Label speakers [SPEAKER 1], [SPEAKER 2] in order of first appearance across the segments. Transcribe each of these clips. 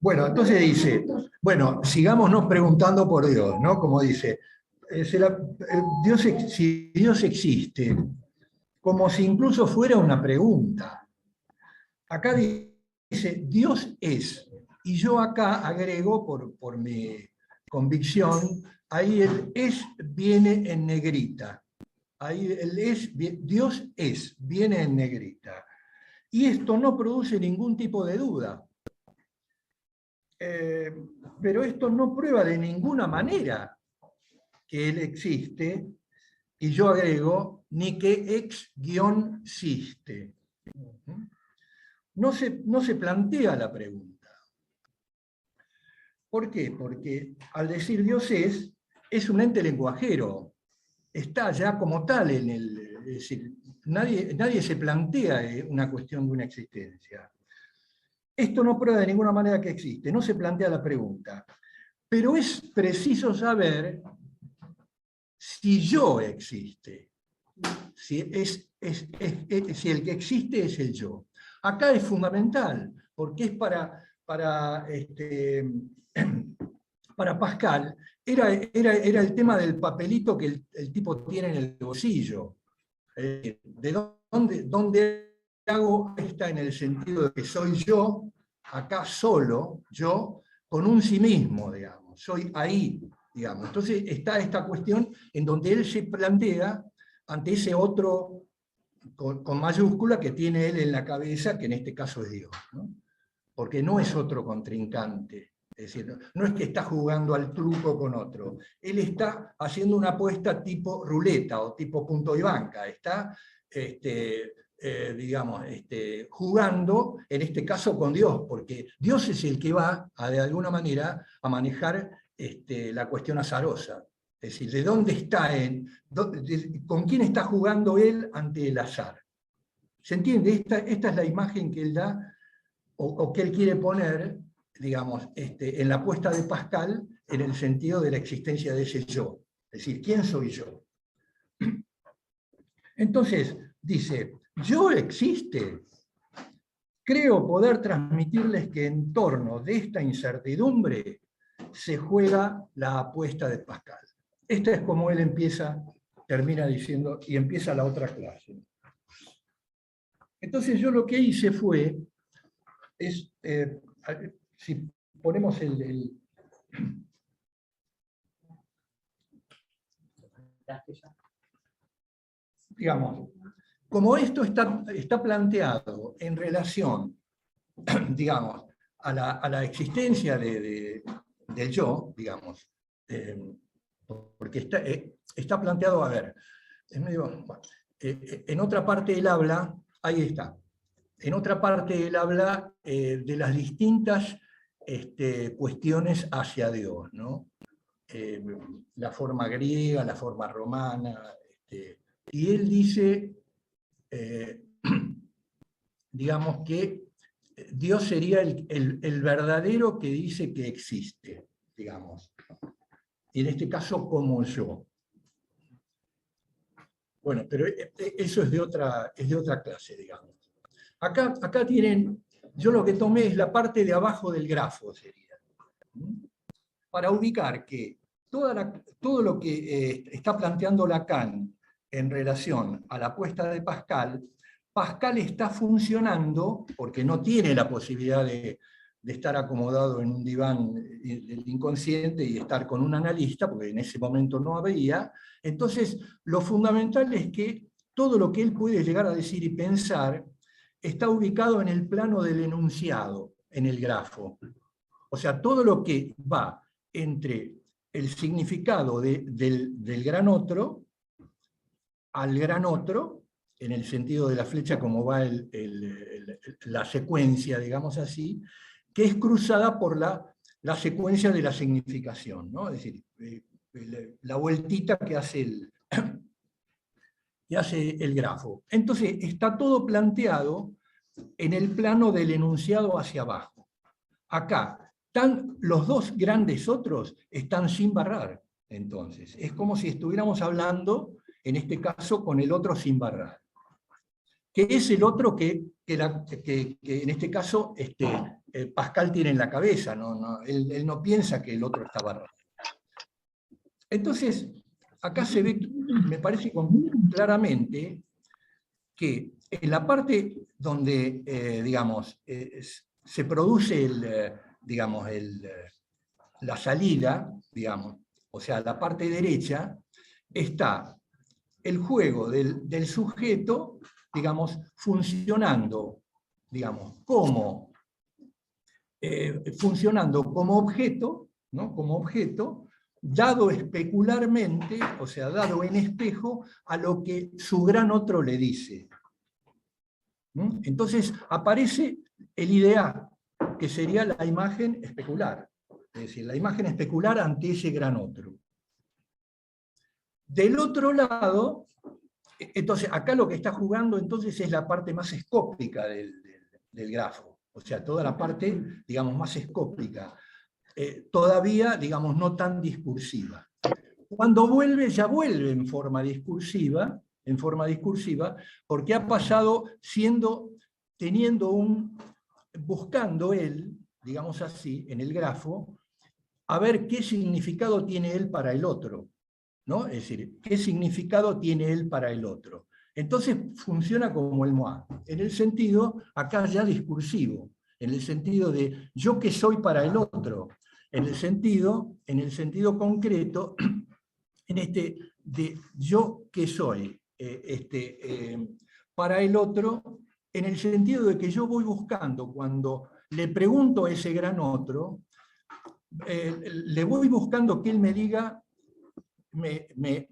[SPEAKER 1] Bueno, entonces dice, bueno, sigámonos preguntando por Dios, ¿no? Como dice, si Dios existe, como si incluso fuera una pregunta. Acá dice, Dios es, y yo acá agrego por mi convicción, ahí el es viene en negrita. Ahí el es, Dios es, viene en negrita. Y esto no produce ningún tipo de duda. Pero esto no prueba de ninguna manera que Él existe, y yo agrego, ni que ex-siste. No se plantea la pregunta. ¿Por qué? Porque al decir Dios es un ente lenguajero, está ya como tal en el... Es decir, nadie se plantea una cuestión de una existencia. Esto no prueba de ninguna manera que existe, no se plantea la pregunta. Pero es preciso saber si yo existe, si el que existe es el yo. Acá es fundamental, porque es para Pascal, era el tema del papelito que el tipo tiene en el bolsillo. ¿De dónde hago esta en el sentido de que soy yo, acá solo, yo, con un sí mismo, digamos, soy ahí, digamos. Entonces está esta cuestión en donde él se plantea ante ese otro con mayúscula que tiene él en la cabeza, que en este caso es Dios, ¿no? Porque no es otro contrincante. Es decir, no es que está jugando al truco con otro, él está haciendo una apuesta tipo ruleta o tipo punto y banca, está jugando, en este caso con Dios, porque Dios es el que va, de alguna manera, a manejar la cuestión azarosa. Es decir, ¿de dónde está con quién está jugando él ante el azar? ¿Se entiende? Esta es la imagen que él da, o que él quiere poner, digamos, en la apuesta de Pascal, en el sentido de la existencia de ese yo. Es decir, ¿quién soy yo? Entonces, dice, yo existe. Creo poder transmitirles que en torno de esta incertidumbre se juega la apuesta de Pascal. Esta es como él termina diciendo, y empieza la otra clase. Entonces yo lo que hice fue, si ponemos digamos, como esto está planteado en relación, digamos, a la existencia del yo, digamos, porque está planteado, a ver, en otra parte él habla, ahí está, en otra parte él habla de las distintas cuestiones hacia Dios, ¿no? La forma griega, la forma romana, y él dice, digamos que Dios sería el verdadero que dice que existe, digamos, y en este caso como yo. Bueno, pero eso es de otra clase, digamos. Acá tienen, yo lo que tomé es la parte de abajo del grafo, sería, para ubicar que todo lo que está planteando Lacan en relación a la apuesta de Pascal, Pascal está funcionando, porque no tiene la posibilidad de estar acomodado en un diván del inconsciente y estar con un analista, porque en ese momento no había. Entonces, lo fundamental es que todo lo que él puede llegar a decir y pensar está ubicado en el plano del enunciado, en el grafo. O sea, todo lo que va entre el significado del gran otro al gran otro, en el sentido de la flecha como va la secuencia, digamos así, que es cruzada por la secuencia de la significación, ¿no? Es decir, la vueltita que hace el grafo. Entonces, está todo planteado en el plano del enunciado hacia abajo. Acá, los dos grandes otros están sin barrar, entonces. Es como si estuviéramos hablando, en este caso, con el otro sin barrar. que es el otro que en este caso Pascal tiene en la cabeza, él no piensa que el otro está barrado. Entonces, acá se ve, me parece claramente, que en la parte donde, digamos, se produce la salida, digamos, o sea, la parte derecha, está el juego del sujeto, digamos, funcionando, digamos, como objeto, ¿no? Como objeto, dado especularmente, o sea, dado en espejo a lo que su gran otro le dice. Entonces aparece el ideal, que sería la imagen especular, es decir, la imagen especular ante ese gran otro. Del otro lado, entonces acá lo que está jugando entonces es la parte más escópica del grafo, o sea, toda la parte, digamos, más escópica, todavía, digamos, no tan discursiva. Cuando vuelve, ya vuelve en forma discursiva, porque ha pasado buscando él, digamos así, en el grafo, a ver qué significado tiene él para el otro, ¿no? Es decir, qué significado tiene él para el otro. Entonces funciona como el moi, en el sentido, acá ya discursivo, en el sentido de yo que soy para el otro, en el sentido concreto, de yo que soy para el otro, en el sentido de que yo voy buscando, cuando le pregunto a ese gran otro, le voy buscando que él me diga, me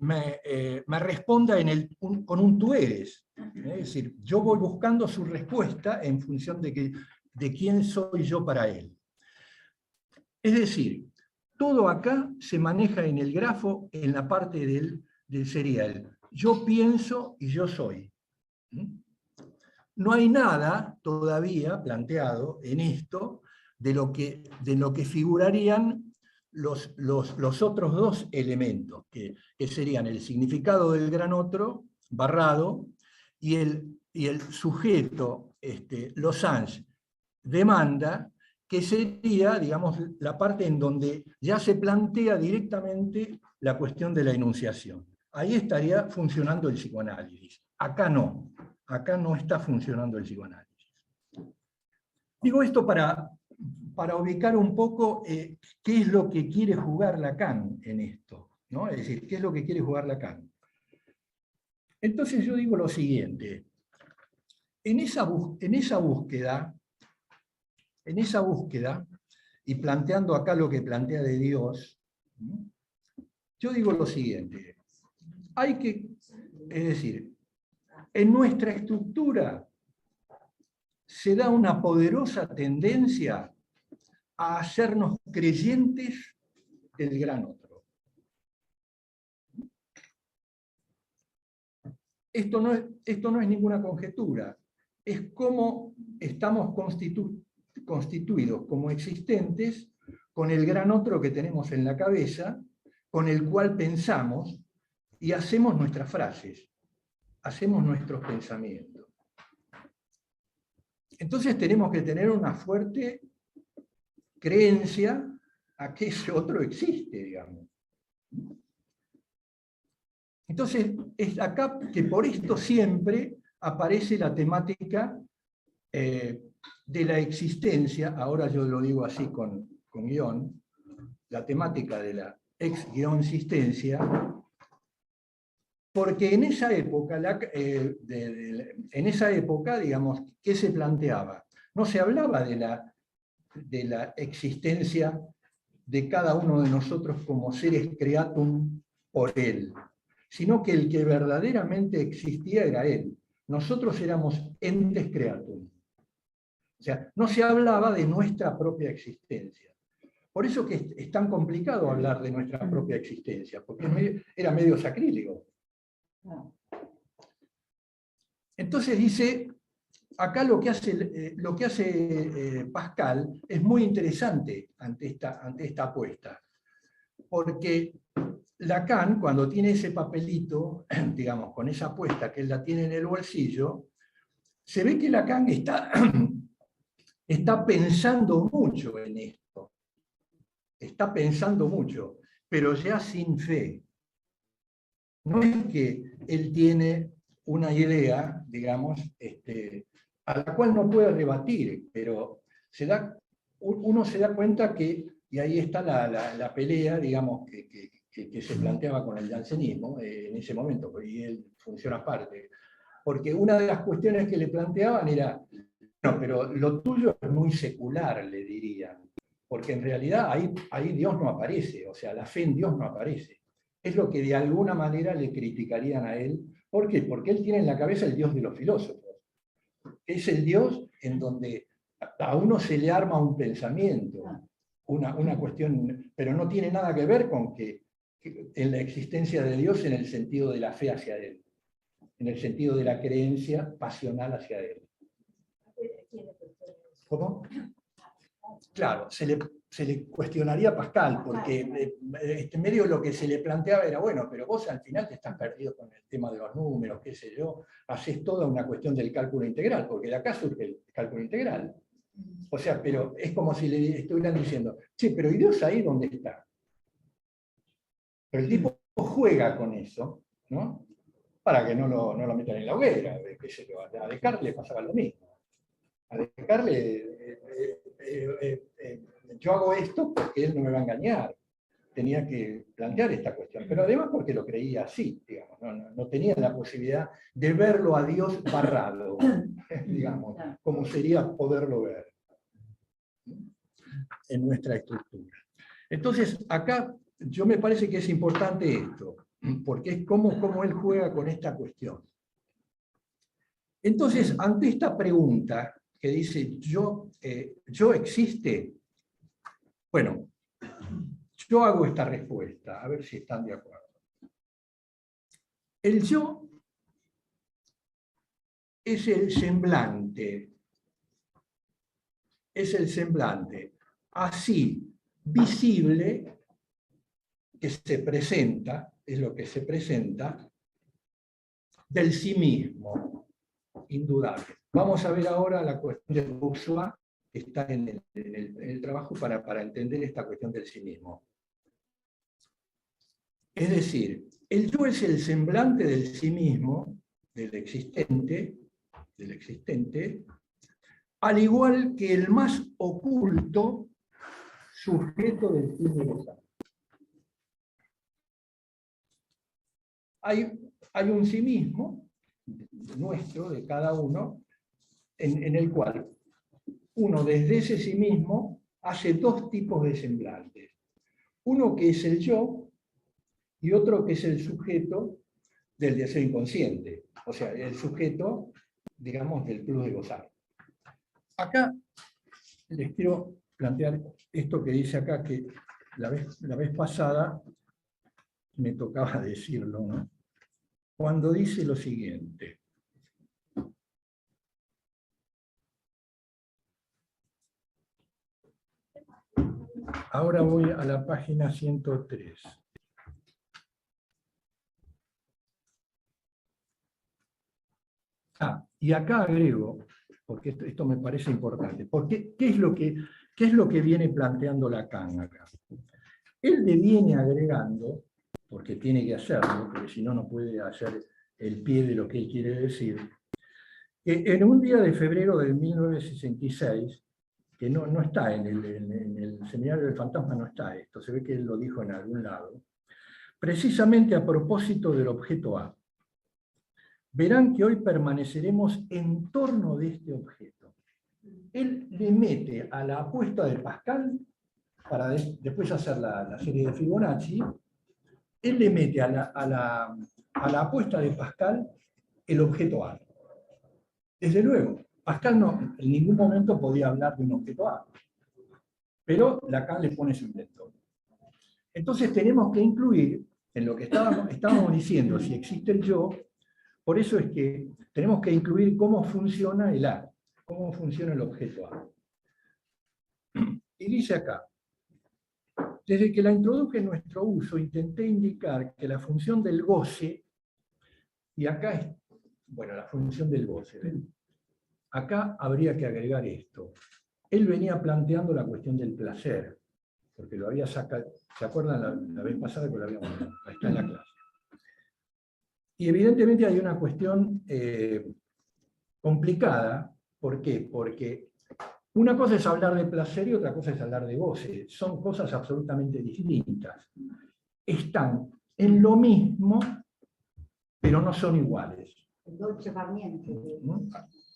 [SPEAKER 1] responda con un tú eres. Es decir, yo voy buscando su respuesta en función de quién soy yo para él. Es decir, todo acá se maneja en el grafo en la parte del serial. Yo pienso y yo soy. No hay nada todavía planteado en esto de lo que figurarían los otros dos elementos, que serían el significado del gran otro, barrado, y el sujeto, Losange, demanda, que sería, digamos, la parte en donde ya se plantea directamente la cuestión de la enunciación. Ahí estaría funcionando el psicoanálisis. Acá no está funcionando el psicoanálisis. Digo esto para ubicar un poco qué es lo que quiere jugar Lacan en esto, ¿no? Es decir, qué es lo que quiere jugar Lacan. Entonces yo digo lo siguiente, en esa búsqueda, y planteando acá lo que plantea de Dios, yo digo lo siguiente, es decir, en nuestra estructura se da una poderosa tendencia a hacernos creyentes del gran otro. Esto no es ninguna conjetura, es cómo estamos constituidos como existentes con el gran otro que tenemos en la cabeza, con el cual pensamos y hacemos nuestras frases, hacemos nuestros pensamientos. Entonces tenemos que tener una fuerte creencia a que ese otro existe, digamos. Entonces, es acá que por esto siempre aparece la temática de la existencia, ahora yo lo digo así con guión, la temática de la ex-existencia, porque en esa época, digamos, ¿qué se planteaba? No se hablaba de la existencia de cada uno de nosotros como seres creatum por él, sino que el que verdaderamente existía era él. Nosotros éramos entes creatum. O sea, no se hablaba de nuestra propia existencia. Por eso que es tan complicado hablar de nuestra propia existencia, porque era medio sacrílego. Entonces dice, acá lo que hace Pascal es muy interesante ante esta apuesta, porque Lacan, cuando tiene ese papelito, digamos, con esa apuesta que él la tiene en el bolsillo, se ve que Lacan está pensando mucho en esto. Está pensando mucho, pero ya sin fe. No es que él tiene una idea, digamos, a la cual no puede rebatir, pero uno se da cuenta que, y ahí está la pelea, digamos, que se planteaba con el jansenismo en ese momento, y él funciona aparte. Porque una de las cuestiones que le planteaban era, no, pero lo tuyo es muy secular, le dirían, porque en realidad ahí Dios no aparece, o sea, la fe en Dios no aparece. Es lo que de alguna manera le criticarían a él. ¿Por qué? Porque él tiene en la cabeza el Dios de los filósofos. Es el Dios en donde a uno se le arma un pensamiento, una cuestión, pero no tiene nada que ver con que en la existencia de Dios en el sentido de la fe hacia él, en el sentido de la creencia pasional hacia él. ¿Cómo? Claro, se le cuestionaría a Pascal, porque medio lo que se le planteaba era, bueno, pero vos al final te estás perdido con el tema de los números, qué sé yo, haces toda una cuestión del cálculo integral, porque de acá surge el cálculo integral. O sea, pero es como si le estuvieran diciendo, che, pero ¿y Dios ahí dónde está? Pero el tipo juega con eso, ¿no? Para que no lo metan en la hoguera, qué sé yo, a Descartes le pasaba lo mismo. A Descartes yo hago esto porque él no me va a engañar. Tenía que plantear esta cuestión, pero además porque lo creía así, digamos, no tenía la posibilidad de verlo a Dios barrado, digamos, como sería poderlo ver en nuestra estructura. Entonces, acá yo me parece que es importante esto, porque es cómo él juega con esta cuestión. Entonces, ante esta pregunta que dice, ¿yo existe? Bueno, yo hago esta respuesta, a ver si están de acuerdo. El yo es el semblante, así visible, que se presenta, es lo que se presenta, del sí mismo, indudable. Vamos a ver ahora la cuestión de Bourgeois, que está en el trabajo para entender esta cuestión del sí mismo. Es decir, el yo es el semblante del sí mismo, del existente, al igual que el más oculto sujeto del fin de gozar. Hay un sí mismo, nuestro, de cada uno, en el cual uno desde ese sí mismo hace dos tipos de semblantes. Uno que es el yo y otro que es el sujeto del deseo inconsciente, o sea, el sujeto, digamos, del plus de gozar. Acá les quiero plantear esto que dice acá, que la vez pasada me tocaba decirlo, ¿no? Cuando dice lo siguiente. Ahora voy a la página 103. Y acá agrego, porque esto me parece importante, porque ¿qué es lo que viene planteando Lacan acá? Él le viene agregando, porque tiene que hacerlo, porque si no, no puede hacer el pie de lo que él quiere decir, que en un día de febrero de 1966, que no está en el seminario del fantasma, no está esto, se ve que él lo dijo en algún lado, precisamente a propósito del objeto A. Verán que hoy permaneceremos en torno de este objeto. Él le mete a la apuesta de Pascal, para después hacer la serie de Fibonacci, él le mete a la apuesta de Pascal el objeto A. Desde luego, Pascal no, en ningún momento podía hablar de un objeto A, pero Lacan le pone su invento. Entonces tenemos que incluir, en lo que estábamos diciendo, si existe el yo, por eso es que tenemos que incluir cómo funciona el A, cómo funciona el objeto A. Y dice acá, desde que la introduje en nuestro uso, intenté indicar que la función del goce, y acá es, bueno, la función del goce, ¿ven? acá habría que agregar esto. Él venía planteando la cuestión del placer, porque lo había sacado, ¿se acuerdan la vez pasada que lo habíamos visto? Está en la clase. Y evidentemente hay una cuestión complicada. ¿Por qué? Porque una cosa es hablar de placer y otra cosa es hablar de goce. Son cosas absolutamente distintas. Están en lo mismo, pero no son iguales.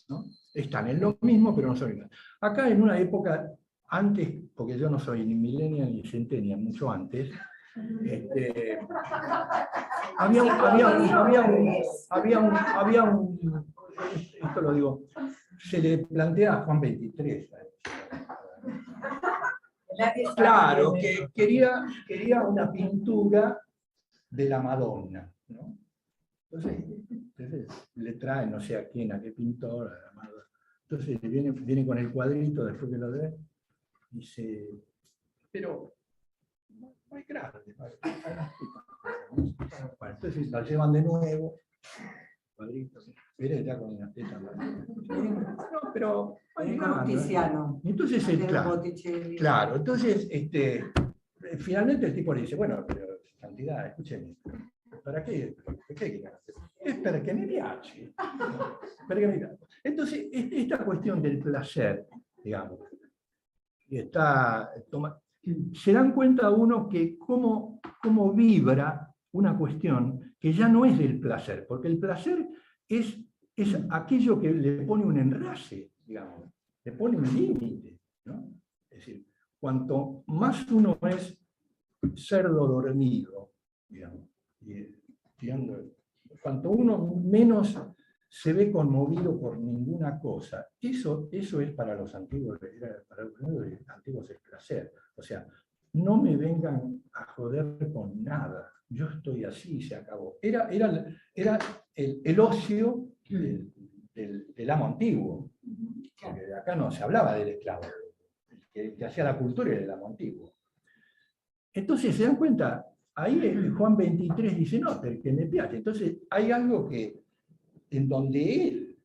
[SPEAKER 1] ¿No? Están en lo mismo, pero no son iguales. Acá en una época, antes, porque yo no soy ni millennial ni centennial, mucho antes, había un, esto lo digo, se le plantea a Juan XXIII. Claro, que quería una pintura de la Madonna, ¿no? Entonces le trae, no sé a quién, a qué pintor, a la Madonna. Entonces viene con el cuadrito después que lo ve, dice, pero muy grande. Bueno, entonces la llevan de nuevo, cuadrito, mire ya con una teta. No, pero
[SPEAKER 2] Tiziano.
[SPEAKER 1] entonces claro, entonces finalmente el tipo le dice, bueno, pero santidad, escúcheme, ¿para qué? Es perché mi piace. Entonces, esta cuestión del placer, digamos, se dan cuenta uno que cómo vibra una cuestión que ya no es del placer, porque el placer es aquello que le pone un enrase, digamos, le pone un límite, ¿no? Es decir, cuanto más uno es cerdo dormido, digamos, cuanto uno menos se ve conmovido por ninguna cosa, eso es para los antiguos, el placer. O sea, no me vengan a joder con nada, yo estoy así y se acabó. Era el ocio del amo antiguo, porque acá no se hablaba del esclavo, el que hacía la cultura era el amo antiguo. Entonces, ¿se dan cuenta? Ahí Juan 23 dice, no, perché me piace. Entonces, hay algo en donde él,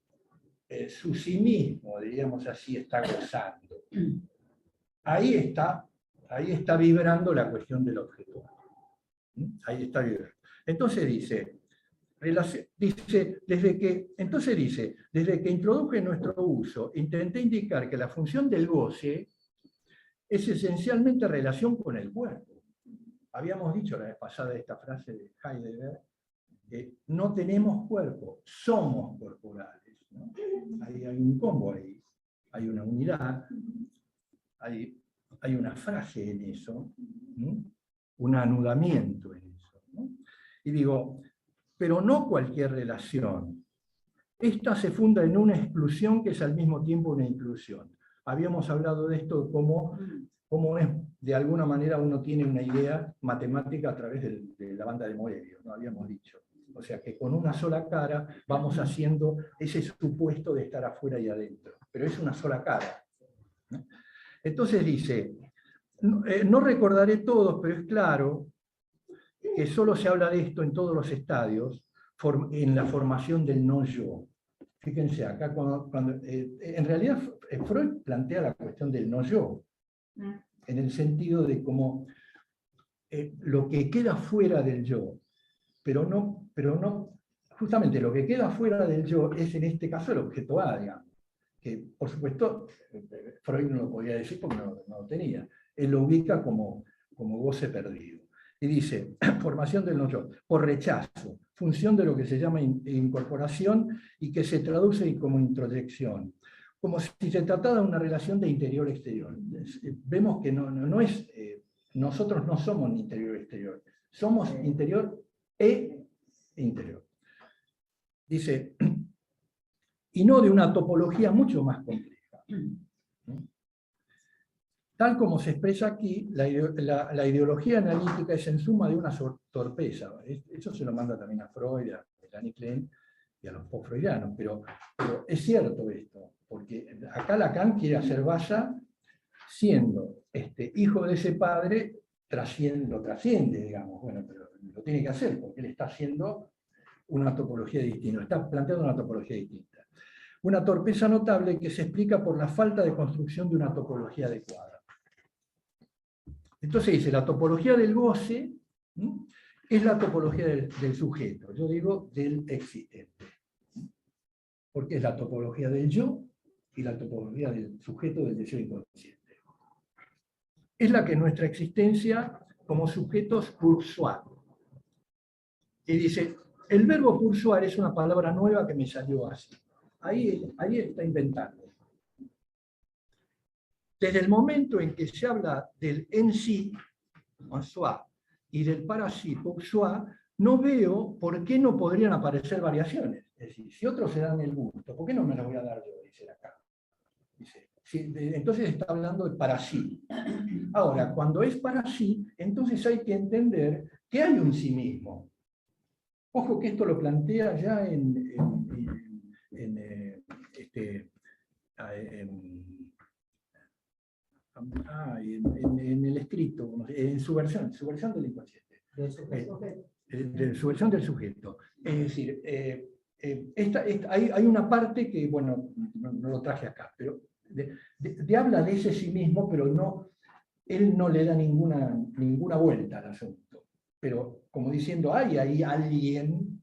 [SPEAKER 1] su sí mismo, diríamos así, está gozando. Ahí está vibrando la cuestión del objeto. Ahí está vibrando. Entonces dice, desde que introduje nuestro uso, intenté indicar que la función del goce es esencialmente relación con el cuerpo. Habíamos dicho la vez pasada esta frase de Heidegger, que no tenemos cuerpo, somos corporales, ¿no? Hay un combo ahí, hay una unidad, hay una frase en eso, ¿no? Un anudamiento en eso, ¿no? Y digo, pero no cualquier relación. Esta se funda en una exclusión que es al mismo tiempo una inclusión. Habíamos hablado de esto como es, de alguna manera uno tiene una idea matemática a través de la banda de Moebius, ¿no? Habíamos dicho. O sea que con una sola cara vamos haciendo ese supuesto de estar afuera y adentro, pero es una sola cara. Entonces dice, no recordaré todos, pero es claro que solo se habla de esto en todos los estadios, en la formación del no-yo. Fíjense, acá en realidad Freud plantea la cuestión del no-yo, en el sentido de cómo lo que queda fuera del yo, pero no, justamente lo que queda fuera del yo es en este caso el objeto A, digamos, que por supuesto Freud no lo podía decir porque no lo tenía, él lo ubica como goce perdido. Y dice, formación del no-yo, por rechazo, función de lo que se llama incorporación y que se traduce como introyección, como si se tratara de una relación de interior-exterior. Vemos que no es, nosotros no somos ni interior-exterior, somos interior e interior. Dice, y no de una topología mucho más compleja. Tal como se expresa aquí, la ideología analítica es en suma de una torpeza. Eso se lo manda también a Freud, a Melanie Klein y a los post-freudianos, pero es cierto esto, porque acá Lacan quiere hacer Valla siendo hijo de ese padre, lo trasciende, digamos, bueno, pero lo tiene que hacer porque él está haciendo una topología distinta, está planteando una topología distinta. Una torpeza notable que se explica por la falta de construcción de una topología adecuada. Entonces dice, la topología del goce, ¿sí?, es la topología del sujeto, yo digo del existente. Porque es la topología del yo y la topología del sujeto del deseo inconsciente. Es la que nuestra existencia como sujetos pursuar. Y dice, el verbo pursuar es una palabra nueva que me salió así. Ahí está inventando. Desde el momento en que se habla del en sí, en soi, y del para sí, pour soi, no veo por qué no podrían aparecer variaciones. Es decir, si otros se dan el gusto, ¿por qué no me lo voy a dar yo? Dice acá. Dice, entonces está hablando de para sí. Ahora, cuando es para sí, entonces hay que entender que hay un sí mismo. Ojo que esto lo plantea ya en el escrito, en su versión del inconsciente. De su versión del sujeto. Es decir, hay una parte que, bueno, no lo traje acá, pero habla de ese sí mismo, pero no, él no le da ninguna vuelta al asunto. Pero como diciendo, hay ahí alguien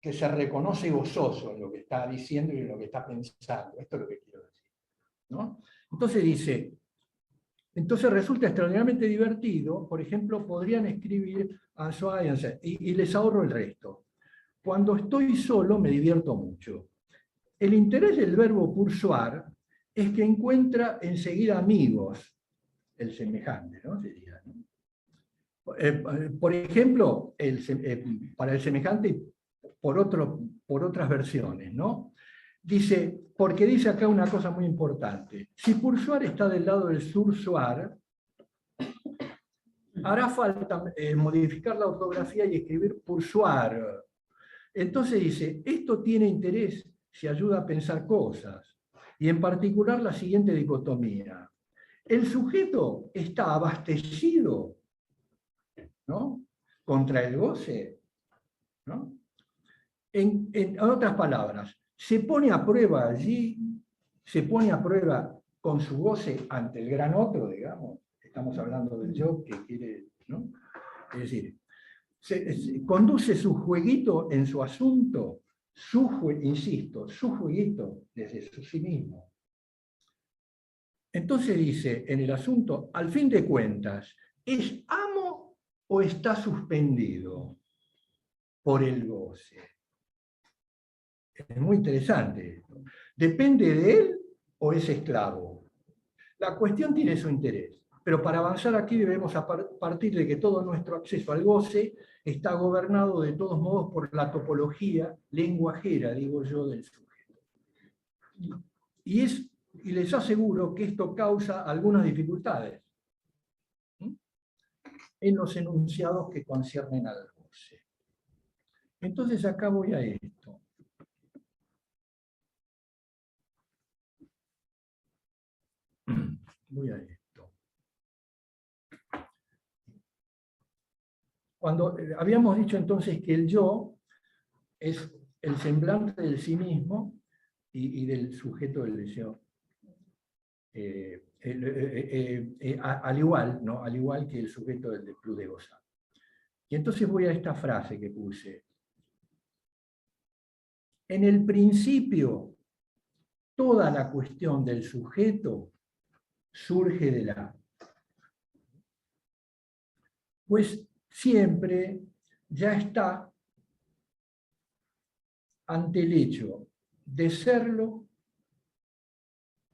[SPEAKER 1] que se reconoce gozoso en lo que está diciendo y en lo que está pensando. Esto es lo que quiero decir, ¿no? Entonces dice, entonces resulta extraordinariamente divertido, por ejemplo, podrían escribir en soi, y les ahorro el resto. Cuando estoy solo me divierto mucho. El interés del verbo pursuar es que encuentra enseguida amigos, el semejante, ¿no? Sería, ¿no? Por ejemplo, para el semejante, por otras versiones, ¿no? Dice, porque dice acá una cosa muy importante. Si pursuar está del lado del sursuar, hará falta modificar la ortografía y escribir pursuar. Entonces dice, esto tiene interés si ayuda a pensar cosas, y en particular la siguiente dicotomía. El sujeto está abastecido, ¿no?, contra el goce, ¿no? En otras palabras, se pone a prueba allí, se pone a prueba con su goce ante el gran otro, digamos. Estamos hablando del yo que quiere, ¿no? Es decir, conduce su jueguito en su asunto, insisto, su jueguito desde sí mismo. Entonces dice en el asunto, al fin de cuentas, ¿es amo o está suspendido por el goce? Es muy interesante esto. ¿Depende de él o es esclavo? La cuestión tiene su interés, pero para avanzar aquí debemos partir de que todo nuestro acceso al goce está gobernado de todos modos por la topología lenguajera, digo yo, del sujeto. Y les aseguro que esto causa algunas dificultades en los enunciados que conciernen al goce. Entonces acá voy a esto. Voy a esto. Cuando habíamos dicho entonces que el yo es el semblante del sí mismo y del sujeto del deseo. Al igual que el sujeto del plus de gozar. Y entonces voy a esta frase que puse. En el principio, toda la cuestión del sujeto surge de la. Pues siempre ya está ante el hecho de serlo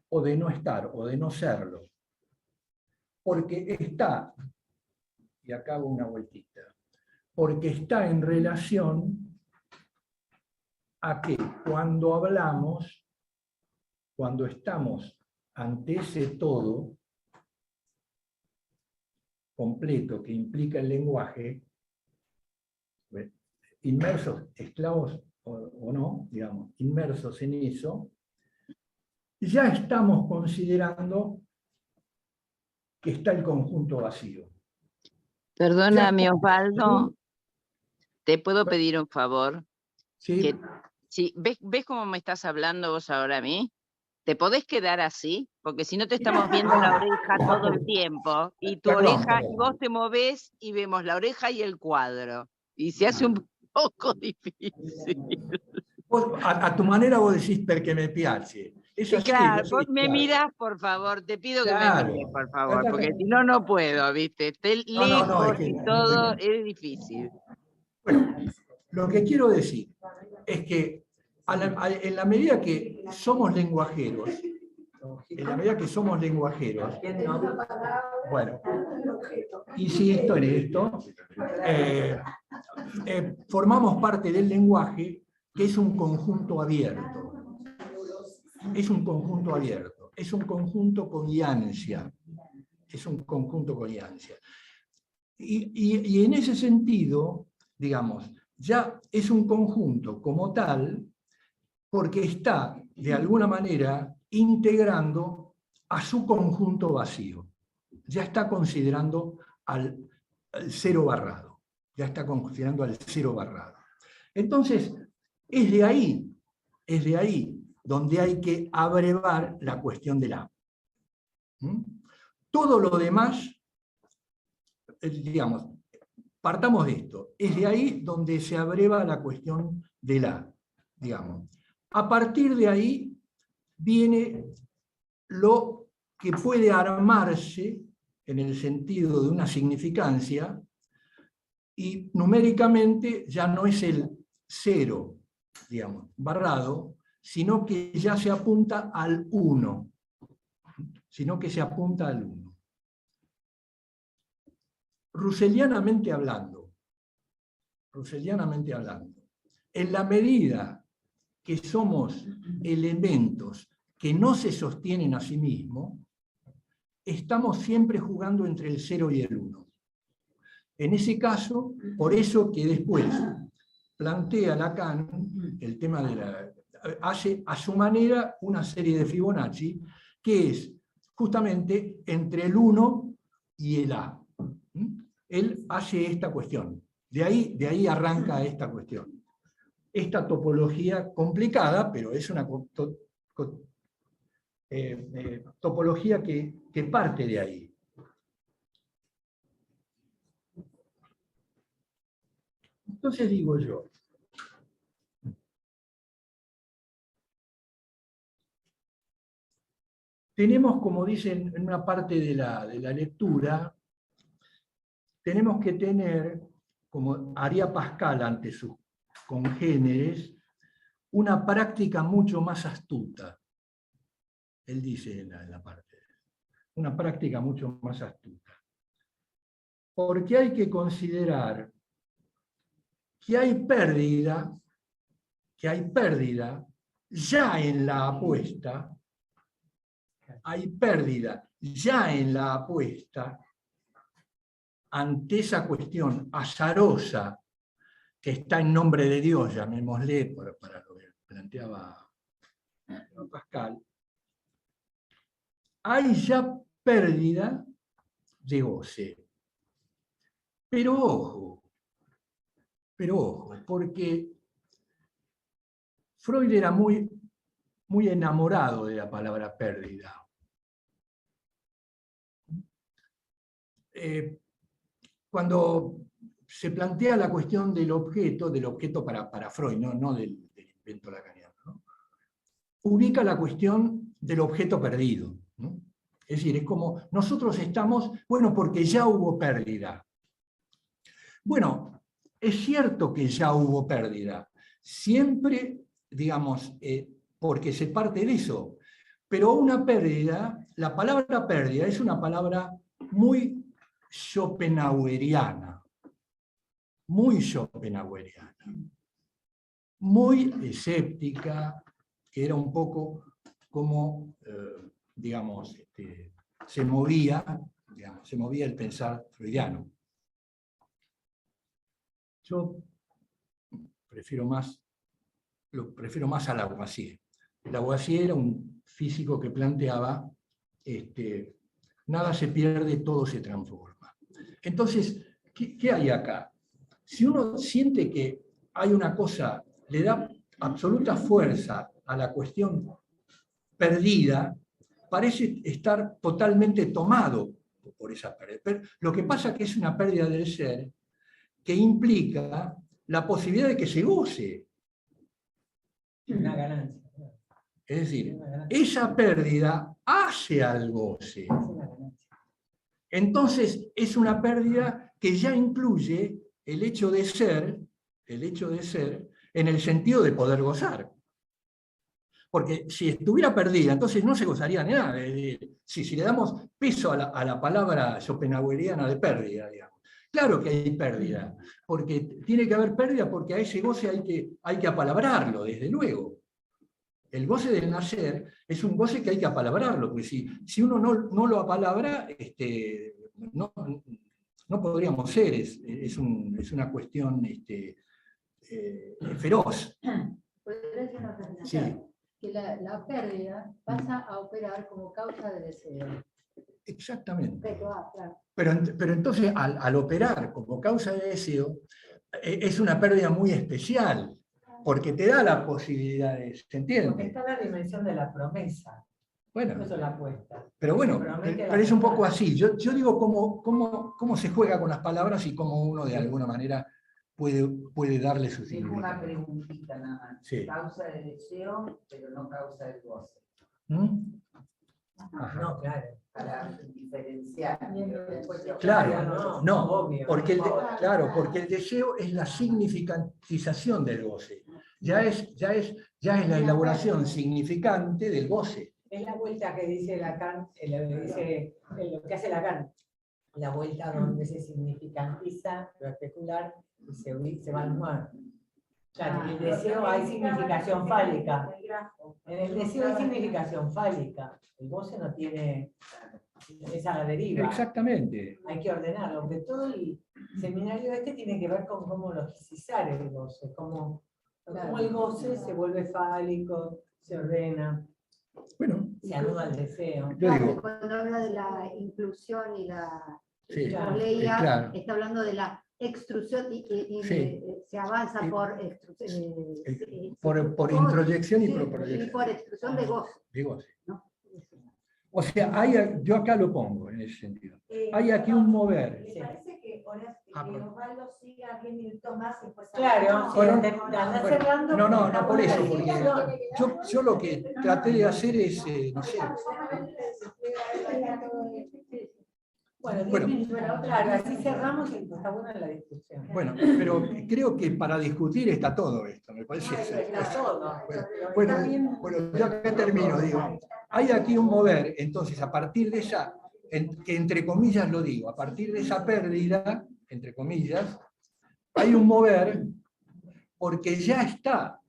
[SPEAKER 1] o de no estar, o de no serlo. Porque está, y acá hago una vueltita, porque está en relación a que cuando hablamos, cuando estamos ante ese todo completo que implica el lenguaje, inmersos, esclavos o no, digamos, inmersos en eso, ya estamos considerando que está el conjunto vacío.
[SPEAKER 2] Perdóname, Osvaldo, ¿te puedo pedir un favor?
[SPEAKER 1] Sí.
[SPEAKER 2] Sí, ¿ves cómo me estás hablando vos ahora a mí? ¿Te podés quedar así? Porque si no te estamos viendo la oreja todo el tiempo, y tu
[SPEAKER 1] Perdón,
[SPEAKER 2] oreja, y
[SPEAKER 1] perdón.
[SPEAKER 2] vos te movés y vemos la oreja y el cuadro. Y se hace un poco difícil.
[SPEAKER 1] Vos, a tu manera vos decís perché me piace. Es
[SPEAKER 2] Y
[SPEAKER 1] así,
[SPEAKER 2] claro,
[SPEAKER 1] vos
[SPEAKER 2] vos
[SPEAKER 1] decís,
[SPEAKER 2] me
[SPEAKER 1] claro.
[SPEAKER 2] mirás, por favor, te pido que me mires,
[SPEAKER 1] Claro.
[SPEAKER 2] por favor, porque si no, no puedo, ¿viste? Esté
[SPEAKER 1] No, es
[SPEAKER 2] lejos
[SPEAKER 1] que
[SPEAKER 2] y todo, es difícil.
[SPEAKER 1] bueno, lo que quiero decir es que en la medida que somos lenguajeros, bueno, insisto en esto, formamos parte del lenguaje, que es un conjunto abierto. Es un conjunto abierto, es un conjunto con iancia. Es un conjunto con iancia. Y en ese sentido, digamos, ya es un conjunto como tal, porque está, de alguna manera, integrando a su conjunto vacío. Ya está considerando al cero barrado. Ya está considerando al cero barrado. Entonces, es de ahí donde hay que abrevar la cuestión del A. Todo lo demás, digamos, partamos de esto, es de ahí donde se abreva la cuestión del A, digamos. A partir de ahí viene lo que puede armarse en el sentido de una significancia, y numéricamente ya no es el cero, digamos, barrado, sino que ya se apunta al 1, sino que se apunta al 1. Russellianamente hablando, en la medida que somos elementos que no se sostienen a sí mismos, estamos siempre jugando entre el 0 y el 1. En ese caso, por eso que después plantea Lacan el tema de la... hace a su manera una serie de Fibonacci, que es justamente entre el 1 y el A. Él hace esta cuestión. De ahí arranca esta cuestión. Esta topología complicada, pero es una topología que parte de ahí. Entonces digo yo, tenemos, como dicen en una parte de la lectura, tenemos que tener, como haría Pascal ante sus congéneres, una práctica mucho más astuta. Él dice en la parte, una práctica mucho más astuta. Porque hay que considerar que hay pérdida ya en la apuesta, ante esa cuestión azarosa que está en nombre de Dios, llamémosle, para lo que planteaba Pascal, hay ya pérdida de goce. Pero ojo, porque Freud era muy enamorado de la palabra pérdida. Cuando se plantea la cuestión del objeto para Freud, no del invento lacaniano, ¿no? Ubica la cuestión del objeto perdido, ¿no? Es decir, es como nosotros estamos, bueno, porque ya hubo pérdida. Bueno, es cierto que ya hubo pérdida, siempre, digamos, porque se parte de eso, pero una pérdida, la palabra pérdida es una palabra muy schopenhaueriana, muy escéptica, que era un poco como, digamos, se movía el pensar freudiano. Yo prefiero más a Lavoisier. Lavoisier era un físico que planteaba nada se pierde, todo se transforma. Entonces, ¿qué hay acá? Si uno siente que hay una cosa, le da absoluta fuerza a la cuestión perdida, parece estar totalmente tomado por esa pérdida. Pero lo que pasa es que es una pérdida del ser que implica la posibilidad de que se goce.
[SPEAKER 3] Una ganancia.
[SPEAKER 1] Es decir, esa pérdida hace al goce. Entonces, es una pérdida que ya incluye el hecho de ser en el sentido de poder gozar. Porque si estuviera perdida, entonces no se gozaría de nada. Si le damos peso a la palabra schopenhaueriana de pérdida, digamos. Claro que hay pérdida, porque tiene que haber pérdida porque a ese goce hay que apalabrarlo, desde luego. El goce del nacer es un goce que hay que apalabrarlo, porque si uno no lo apalabra, no podríamos ser, es una cuestión feroz.
[SPEAKER 4] ¿Podría decir una cosa?
[SPEAKER 1] Sí.
[SPEAKER 4] Que la pérdida pasa a operar como causa de deseo.
[SPEAKER 1] Exactamente.
[SPEAKER 4] Claro.
[SPEAKER 1] Pero entonces, al operar como causa de deseo, es una pérdida muy especial, porque te da la posibilidad de, ¿se
[SPEAKER 3] Porque
[SPEAKER 1] entiende?
[SPEAKER 3] está la dimensión de la promesa.
[SPEAKER 1] Bueno,
[SPEAKER 3] Eso es la apuesta.
[SPEAKER 1] pero bueno,
[SPEAKER 3] Promete
[SPEAKER 1] pero es un poco
[SPEAKER 3] la
[SPEAKER 1] así. Yo digo cómo se juega con las palabras y cómo uno de alguna manera puede darle su
[SPEAKER 5] Tengo una
[SPEAKER 1] significado.
[SPEAKER 5] preguntita nada más.
[SPEAKER 1] Sí.
[SPEAKER 5] Causa de deseo, pero no causa de goce.
[SPEAKER 1] ¿Mm? Ajá.
[SPEAKER 3] No, claro.
[SPEAKER 5] Para diferenciar.
[SPEAKER 1] Claro, no,
[SPEAKER 3] obvio.
[SPEAKER 1] porque el deseo es la significantización del goce. Ya es la elaboración significante del goce.
[SPEAKER 3] Es la vuelta que dice Lacan, lo que hace Lacan. La vuelta donde se significantiza lo especular y se va al humano. Claro, en el deseo hay significación fálica. En el deseo hay significación fálica. El goce no tiene esa a la deriva.
[SPEAKER 1] Exactamente.
[SPEAKER 3] Hay que ordenarlo, porque todo el seminario tiene que ver con cómo logicizar el goce, cómo el goce se vuelve fálico, se ordena,
[SPEAKER 1] Bueno,
[SPEAKER 3] se anuda al deseo.
[SPEAKER 1] yo digo,
[SPEAKER 4] Cuando habla de la inclusión y la
[SPEAKER 1] sí,
[SPEAKER 4] leía,
[SPEAKER 1] claro.
[SPEAKER 4] está hablando de la extrusión y
[SPEAKER 1] Sí.
[SPEAKER 4] se avanza
[SPEAKER 1] Sí.
[SPEAKER 4] por
[SPEAKER 1] Por introyección y
[SPEAKER 4] sí,
[SPEAKER 1] por proyección.
[SPEAKER 4] y por extrusión de goce.
[SPEAKER 1] De goce.
[SPEAKER 4] ¿No?
[SPEAKER 1] O sea, yo acá lo pongo en ese sentido. Hay aquí un mover.
[SPEAKER 6] ¿Le parece que
[SPEAKER 1] perdón.
[SPEAKER 6] Osvaldo siga 10 minutos más y después...
[SPEAKER 3] Claro,
[SPEAKER 1] Bueno,
[SPEAKER 3] anda
[SPEAKER 1] bueno,
[SPEAKER 3] cerrando.
[SPEAKER 1] no por eso, porque yo lo que traté de hacer es, no sé,
[SPEAKER 3] Bueno, 10
[SPEAKER 1] Bueno.
[SPEAKER 3] minutos, claro, así cerramos y está buena la discusión.
[SPEAKER 1] bueno, pero creo que para discutir está todo esto, me parece.
[SPEAKER 3] Está todo.
[SPEAKER 1] Bueno, yo acá termino, digo, hay aquí un mover, entonces a partir de esa, que entre comillas lo digo, a partir de esa pérdida, entre comillas, hay un mover porque ya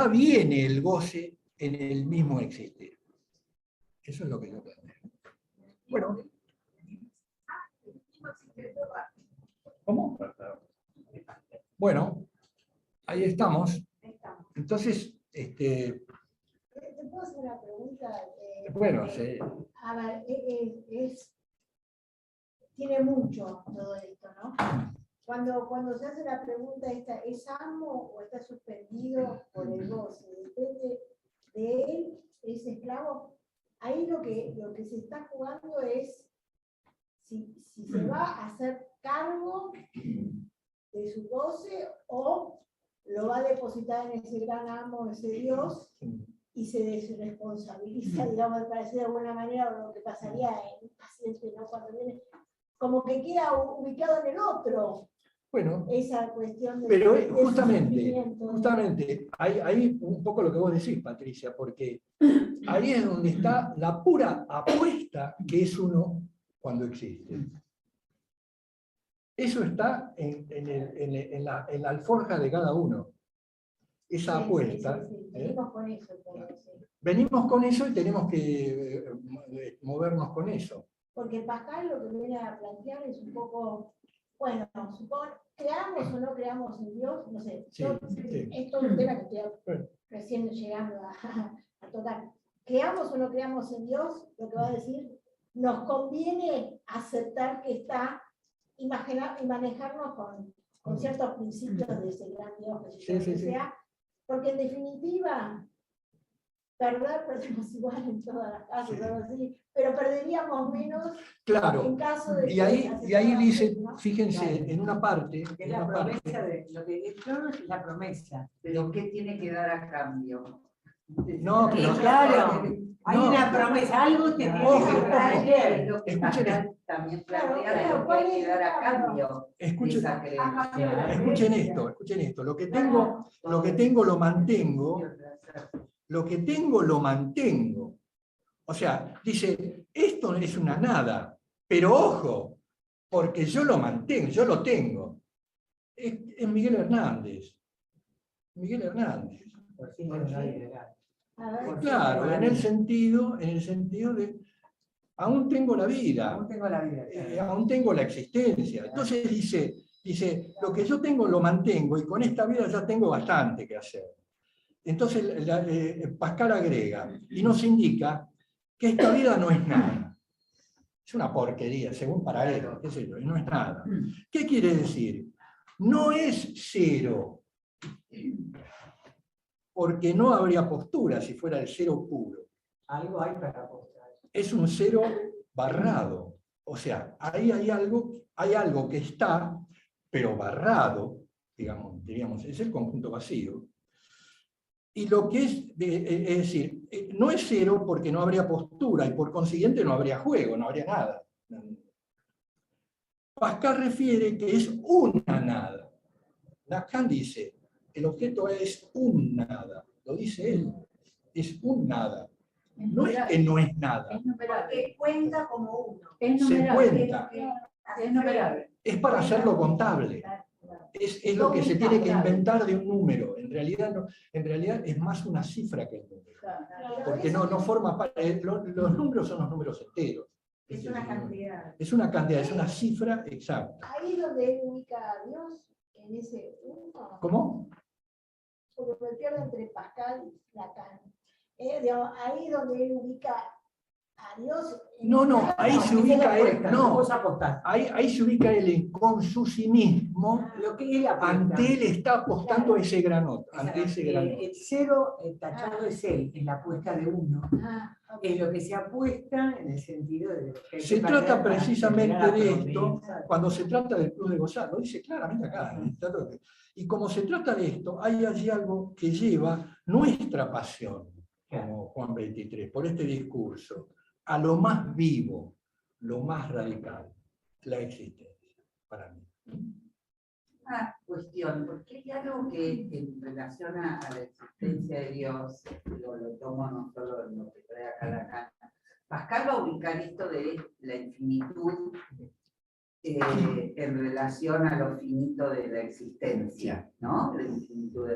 [SPEAKER 1] viene el goce en el mismo existir. Eso es lo que yo planteo. Bueno. ¿Cómo? Bueno, ahí estamos. Entonces,
[SPEAKER 6] ¿Te puedo hacer una pregunta?
[SPEAKER 1] bueno, sí.
[SPEAKER 6] A ver, tiene mucho todo esto, ¿no? Cuando se hace la pregunta esta, ¿es amo o está suspendido por el goce? Depende de él, es esclavo. Ahí lo que se está jugando es si se va a hacer cargo de su goce o lo va a depositar en ese gran amo, ese Dios, y se desresponsabiliza, digamos, para decir de alguna manera, o lo que pasaría en un paciente, ¿no? Cuando viene, como que queda ubicado en el otro.
[SPEAKER 1] Bueno,
[SPEAKER 6] Esa cuestión de...
[SPEAKER 1] pero
[SPEAKER 6] de
[SPEAKER 1] justamente, ahí un poco lo que vos decís, Patricia, porque ahí es donde está la pura apuesta que es uno cuando existe. Eso está en la alforja de cada uno. Esa apuesta.
[SPEAKER 6] Sí. Venimos con eso.
[SPEAKER 1] Venimos con eso y tenemos que movernos con eso.
[SPEAKER 6] Porque Pascal lo que viene a plantear es un poco, bueno, supongo, creamos o no creamos en Dios, no sé,
[SPEAKER 1] Sí.
[SPEAKER 6] es todo un tema que estoy recién llegando a tocar. Creamos o no creamos en Dios, lo que va a decir, nos conviene aceptar que está y manejarnos con ciertos principios de ese gran Dios que sea, Porque en definitiva, perdemos igual en todas las casas,
[SPEAKER 1] Sí.
[SPEAKER 6] algo así, pero perderíamos menos
[SPEAKER 1] Claro,
[SPEAKER 6] en caso de
[SPEAKER 1] y
[SPEAKER 6] que
[SPEAKER 1] ahí
[SPEAKER 6] aceptáramos,
[SPEAKER 1] dice,
[SPEAKER 6] ¿no?
[SPEAKER 1] fíjense, en una parte,
[SPEAKER 3] Es
[SPEAKER 1] en
[SPEAKER 3] la
[SPEAKER 1] una parte,
[SPEAKER 3] promesa de lo que es todo es la promesa.
[SPEAKER 5] Pero ¿qué tiene que dar a cambio?
[SPEAKER 1] No,
[SPEAKER 3] Y
[SPEAKER 1] pero
[SPEAKER 3] claro, hay
[SPEAKER 1] no.
[SPEAKER 3] una promesa, algo te tiene
[SPEAKER 1] Ojo,
[SPEAKER 3] que
[SPEAKER 5] Es
[SPEAKER 3] prometer.
[SPEAKER 5] lo que
[SPEAKER 1] Escuchen
[SPEAKER 5] Pascal también plantea
[SPEAKER 6] Claro,
[SPEAKER 5] de lo que
[SPEAKER 6] ¿cuál
[SPEAKER 5] hay
[SPEAKER 6] es
[SPEAKER 5] que dar a
[SPEAKER 6] el
[SPEAKER 5] cambio de
[SPEAKER 1] escuchen,
[SPEAKER 5] esa creencia.
[SPEAKER 1] escuchen esto, lo que tengo lo mantengo, lo que tengo lo mantengo. O sea, dice, esto es una nada, pero ojo, porque yo lo mantengo, yo lo tengo. Es Miguel Hernández. Miguel Hernández.
[SPEAKER 3] Por fin no hay legal.
[SPEAKER 6] A ver,
[SPEAKER 1] Claro, en el sentido de, aún tengo la vida,
[SPEAKER 3] Aún tengo la vida.
[SPEAKER 1] aún tengo la existencia. Entonces dice, lo que yo tengo lo mantengo y con esta vida ya tengo bastante que hacer. Entonces Pascal agrega y nos indica que esta vida no es nada. Es una porquería, según para él, qué sé yo, y no es nada. ¿Qué quiere decir? No es cero, porque no habría postura si fuera el cero puro.
[SPEAKER 3] Algo hay para apostar.
[SPEAKER 1] Es un cero barrado. O sea, ahí hay algo que está, pero barrado, diríamos, es el conjunto vacío. Y lo que es decir, no es cero porque no habría postura y por consiguiente no habría juego, no habría nada. Pascal refiere que es una nada. Lacan dice, el objeto es un nada, lo dice él, es un nada. No es que no es nada,
[SPEAKER 4] Es numerable.
[SPEAKER 6] porque cuenta como uno.
[SPEAKER 4] Es
[SPEAKER 1] se
[SPEAKER 4] numerable.
[SPEAKER 1] cuenta,
[SPEAKER 4] Es numerable.
[SPEAKER 1] es para hacerlo contable. Es lo que se tiene que inventar de un número. En realidad es más una cifra que el número. Porque no forma parte. Los números son los números enteros.
[SPEAKER 6] Es una cantidad.
[SPEAKER 1] Es una cantidad, es una cifra exacta.
[SPEAKER 6] Ahí es donde él ubica a Dios, en ese uno.
[SPEAKER 1] ¿Cómo?
[SPEAKER 6] Porque me pierdo entre Pascal y Lacan. Digamos, ahí es donde él ubica a Dios.
[SPEAKER 1] No, ahí se ubica él. No,
[SPEAKER 3] Vamos a apostar.
[SPEAKER 1] ahí se ubica él con su sí mismo.
[SPEAKER 3] Lo que él apuesta.
[SPEAKER 1] Ante él está apostando a ese granot. Ante ese granot.
[SPEAKER 3] El cero tachado es él, es la apuesta de uno.
[SPEAKER 6] Ah, ok.
[SPEAKER 3] Es lo que se apuesta en el sentido de que hay que
[SPEAKER 1] Se
[SPEAKER 3] perder
[SPEAKER 1] trata
[SPEAKER 3] para
[SPEAKER 1] precisamente
[SPEAKER 3] generar
[SPEAKER 1] de
[SPEAKER 3] la
[SPEAKER 1] esto
[SPEAKER 3] promesa.
[SPEAKER 1] cuando se trata del plus de gozar, lo dice claramente acá. Y como se trata de esto, hay allí algo que lleva nuestra pasión, como Juan 23, por este discurso, a lo más vivo, lo más radical, la existencia, para mí.
[SPEAKER 5] Una cuestión, porque hay algo que en relación a la existencia de Dios, lo tomo no solo en lo que trae acá Lacan, Pascal va a ubicar esto de la infinitud en relación a lo finito de la existencia, ¿no? La infinitud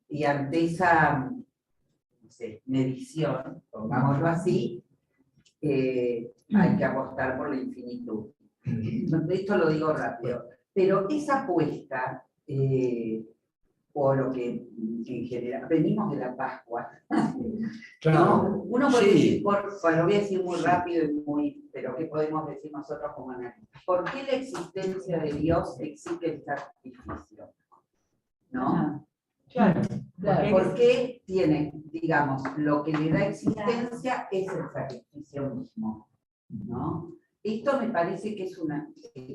[SPEAKER 5] y ante esa, no sé, medición, pongámoslo así, hay que apostar por la infinitud. Esto lo digo rápido. Pero esa apuesta, o lo que en general, venimos de la Pascua, ¿no? Uno puede decir, lo voy a decir muy rápido y pero ¿qué podemos decir nosotros como analistas? ¿Por qué la existencia de Dios exige el sacrificio? ¿No?
[SPEAKER 3] Claro.
[SPEAKER 5] ¿Por qué tiene, digamos, lo que le da existencia es el sacrificio mismo? ¿No? Esto me parece que es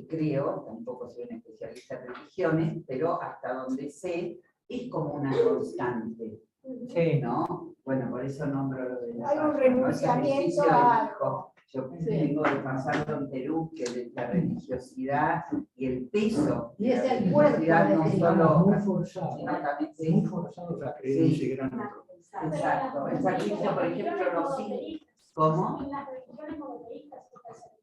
[SPEAKER 5] creo, tampoco soy una especialista en religiones, pero hasta donde sé, es como una constante,
[SPEAKER 3] Sí.
[SPEAKER 5] ¿no? Bueno, por eso nombro lo de la
[SPEAKER 6] Hay un
[SPEAKER 5] Pascua, ¿no? El
[SPEAKER 6] renunciamiento
[SPEAKER 5] sacrificio
[SPEAKER 6] a
[SPEAKER 5] del Hijo. Yo vengo de pasarlo en Perú, que es la religiosidad y el peso
[SPEAKER 4] Y es
[SPEAKER 5] de la
[SPEAKER 4] el cuerpo
[SPEAKER 5] religiosidad,
[SPEAKER 4] de
[SPEAKER 5] no
[SPEAKER 4] Dios.
[SPEAKER 5] solo,
[SPEAKER 1] Muy forzado,
[SPEAKER 5] sino también,
[SPEAKER 1] es muy
[SPEAKER 5] sí,
[SPEAKER 1] forzado la creencia
[SPEAKER 5] Sí.
[SPEAKER 1] ese granot.
[SPEAKER 5] exacto. El sacrificio, por ejemplo, los hijos. ¿Cómo?
[SPEAKER 6] En las religiones monoteístas está el sacrificio.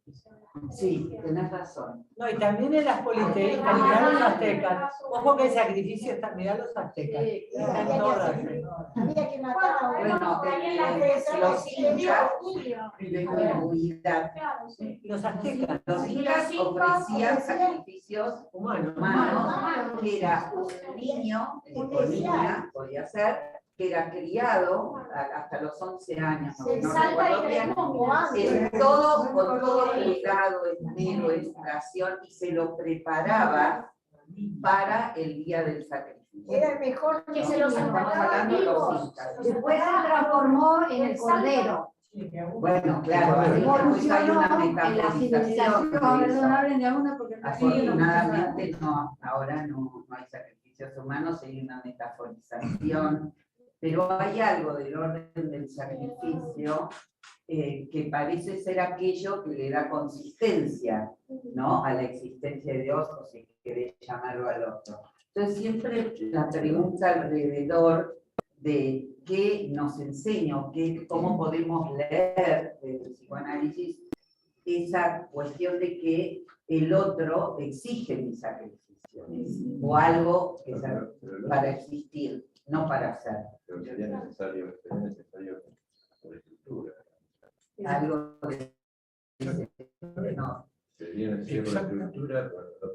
[SPEAKER 5] Sí, tenés razón.
[SPEAKER 3] No, y también en las politeístas, mirá los aztecas. Ojo que el sacrificio está, mirá los aztecas.
[SPEAKER 4] Sí,
[SPEAKER 3] Están
[SPEAKER 4] claro.
[SPEAKER 3] todas.
[SPEAKER 6] Había que matar a uno.
[SPEAKER 5] Bueno,
[SPEAKER 6] También las
[SPEAKER 5] los incas, vengo de huida.
[SPEAKER 3] Los aztecas.
[SPEAKER 5] Los incas ofrecían sacrificios
[SPEAKER 3] Humanos.
[SPEAKER 5] humanos, que era un niño, o niña, podía ser, que era criado hasta los 11 años, no recuerdo bien, con todo cuidado, esmero, educación, y se lo preparaba para el día del sacrificio.
[SPEAKER 6] Era mejor que se los
[SPEAKER 5] Estamos
[SPEAKER 6] encontraba
[SPEAKER 5] hablando de los
[SPEAKER 6] vivos.
[SPEAKER 5] incas.
[SPEAKER 4] Después se transformó en el cordero.
[SPEAKER 5] Bueno, claro, ahí después hay
[SPEAKER 4] Evolucionó
[SPEAKER 5] una
[SPEAKER 4] en la civilización.
[SPEAKER 5] metaforización de
[SPEAKER 4] Perdón,
[SPEAKER 5] eso.
[SPEAKER 4] hablen de una porque no
[SPEAKER 5] Afortunadamente no, ahora no hay sacrificios humanos, hay una metaforización, pero hay algo del orden del sacrificio que parece ser aquello que le da consistencia, ¿no?, a la existencia de Dios, o si querés llamarlo al otro. Entonces siempre la pregunta alrededor de qué nos enseña o cómo podemos leer el psicoanálisis esa cuestión de que el otro exige mi sacrificio, o algo que para existir, no para hacer.
[SPEAKER 7] Pero sería necesario por estructura.
[SPEAKER 5] Algo de no.
[SPEAKER 7] Sería necesario por estructura.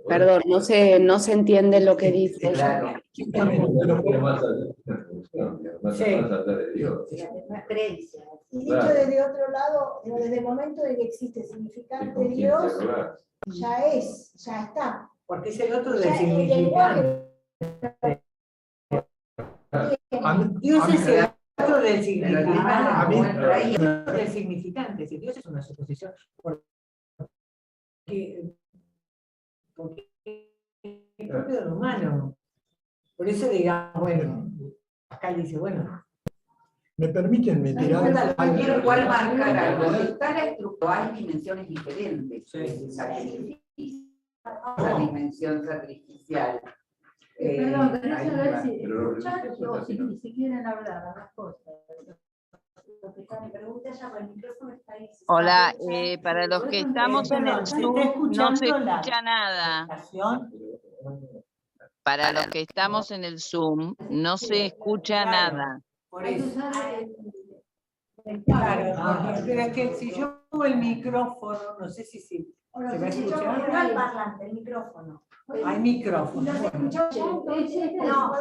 [SPEAKER 8] Perdón, no se entiende lo que dice.
[SPEAKER 5] Claro.
[SPEAKER 7] Más allá de una función, más allá de Dios.
[SPEAKER 6] Una creencia. Y dicho
[SPEAKER 7] Claro.
[SPEAKER 6] desde otro lado, desde el momento en que existe
[SPEAKER 7] ¿Y
[SPEAKER 6] significante
[SPEAKER 7] con quién
[SPEAKER 6] Dios,
[SPEAKER 7] dialogar?
[SPEAKER 6] ya está.
[SPEAKER 3] Porque es el otro del
[SPEAKER 6] Ya el
[SPEAKER 3] significante.
[SPEAKER 6] lenguaje.
[SPEAKER 3] Dios es el otro del
[SPEAKER 5] Pero el tema
[SPEAKER 3] significante.
[SPEAKER 5] la muestra ahí.
[SPEAKER 3] El otro del significante. Si Dios es una suposición. Porque es propio de lo humano. Por eso digamos, bueno, Pascal dice, bueno,
[SPEAKER 1] ¿Me permiten meter algo?
[SPEAKER 5] Quiero igual marcar algo. Está la estructura, hay dimensiones diferentes de ese sacrificio. La dimensión sacrificial.
[SPEAKER 4] Perdón, quería
[SPEAKER 5] ahí
[SPEAKER 4] saber
[SPEAKER 5] va.
[SPEAKER 4] si
[SPEAKER 7] Pero lo
[SPEAKER 4] escuchan
[SPEAKER 7] religioso
[SPEAKER 4] o
[SPEAKER 7] casi
[SPEAKER 4] si,
[SPEAKER 7] no.
[SPEAKER 4] si quieren hablar a las cosas.
[SPEAKER 2] Hola, para los que estamos en
[SPEAKER 3] perdón,
[SPEAKER 2] el
[SPEAKER 3] se
[SPEAKER 2] Zoom
[SPEAKER 3] está
[SPEAKER 2] no se
[SPEAKER 3] escuchando la
[SPEAKER 2] escucha nada.
[SPEAKER 3] estación.
[SPEAKER 2] Para los que estamos en el Zoom no se escucha
[SPEAKER 3] Claro.
[SPEAKER 2] nada.
[SPEAKER 3] Por
[SPEAKER 4] Hay que
[SPEAKER 3] eso.
[SPEAKER 4] usar el
[SPEAKER 3] Claro,
[SPEAKER 4] cable.
[SPEAKER 3] porque espera que si yo pongo el micrófono, no sé si ¿se va a escuchar?
[SPEAKER 6] No hay parlante, el micrófono.
[SPEAKER 3] Hay micrófono.
[SPEAKER 6] Nos escuchamos.
[SPEAKER 4] No,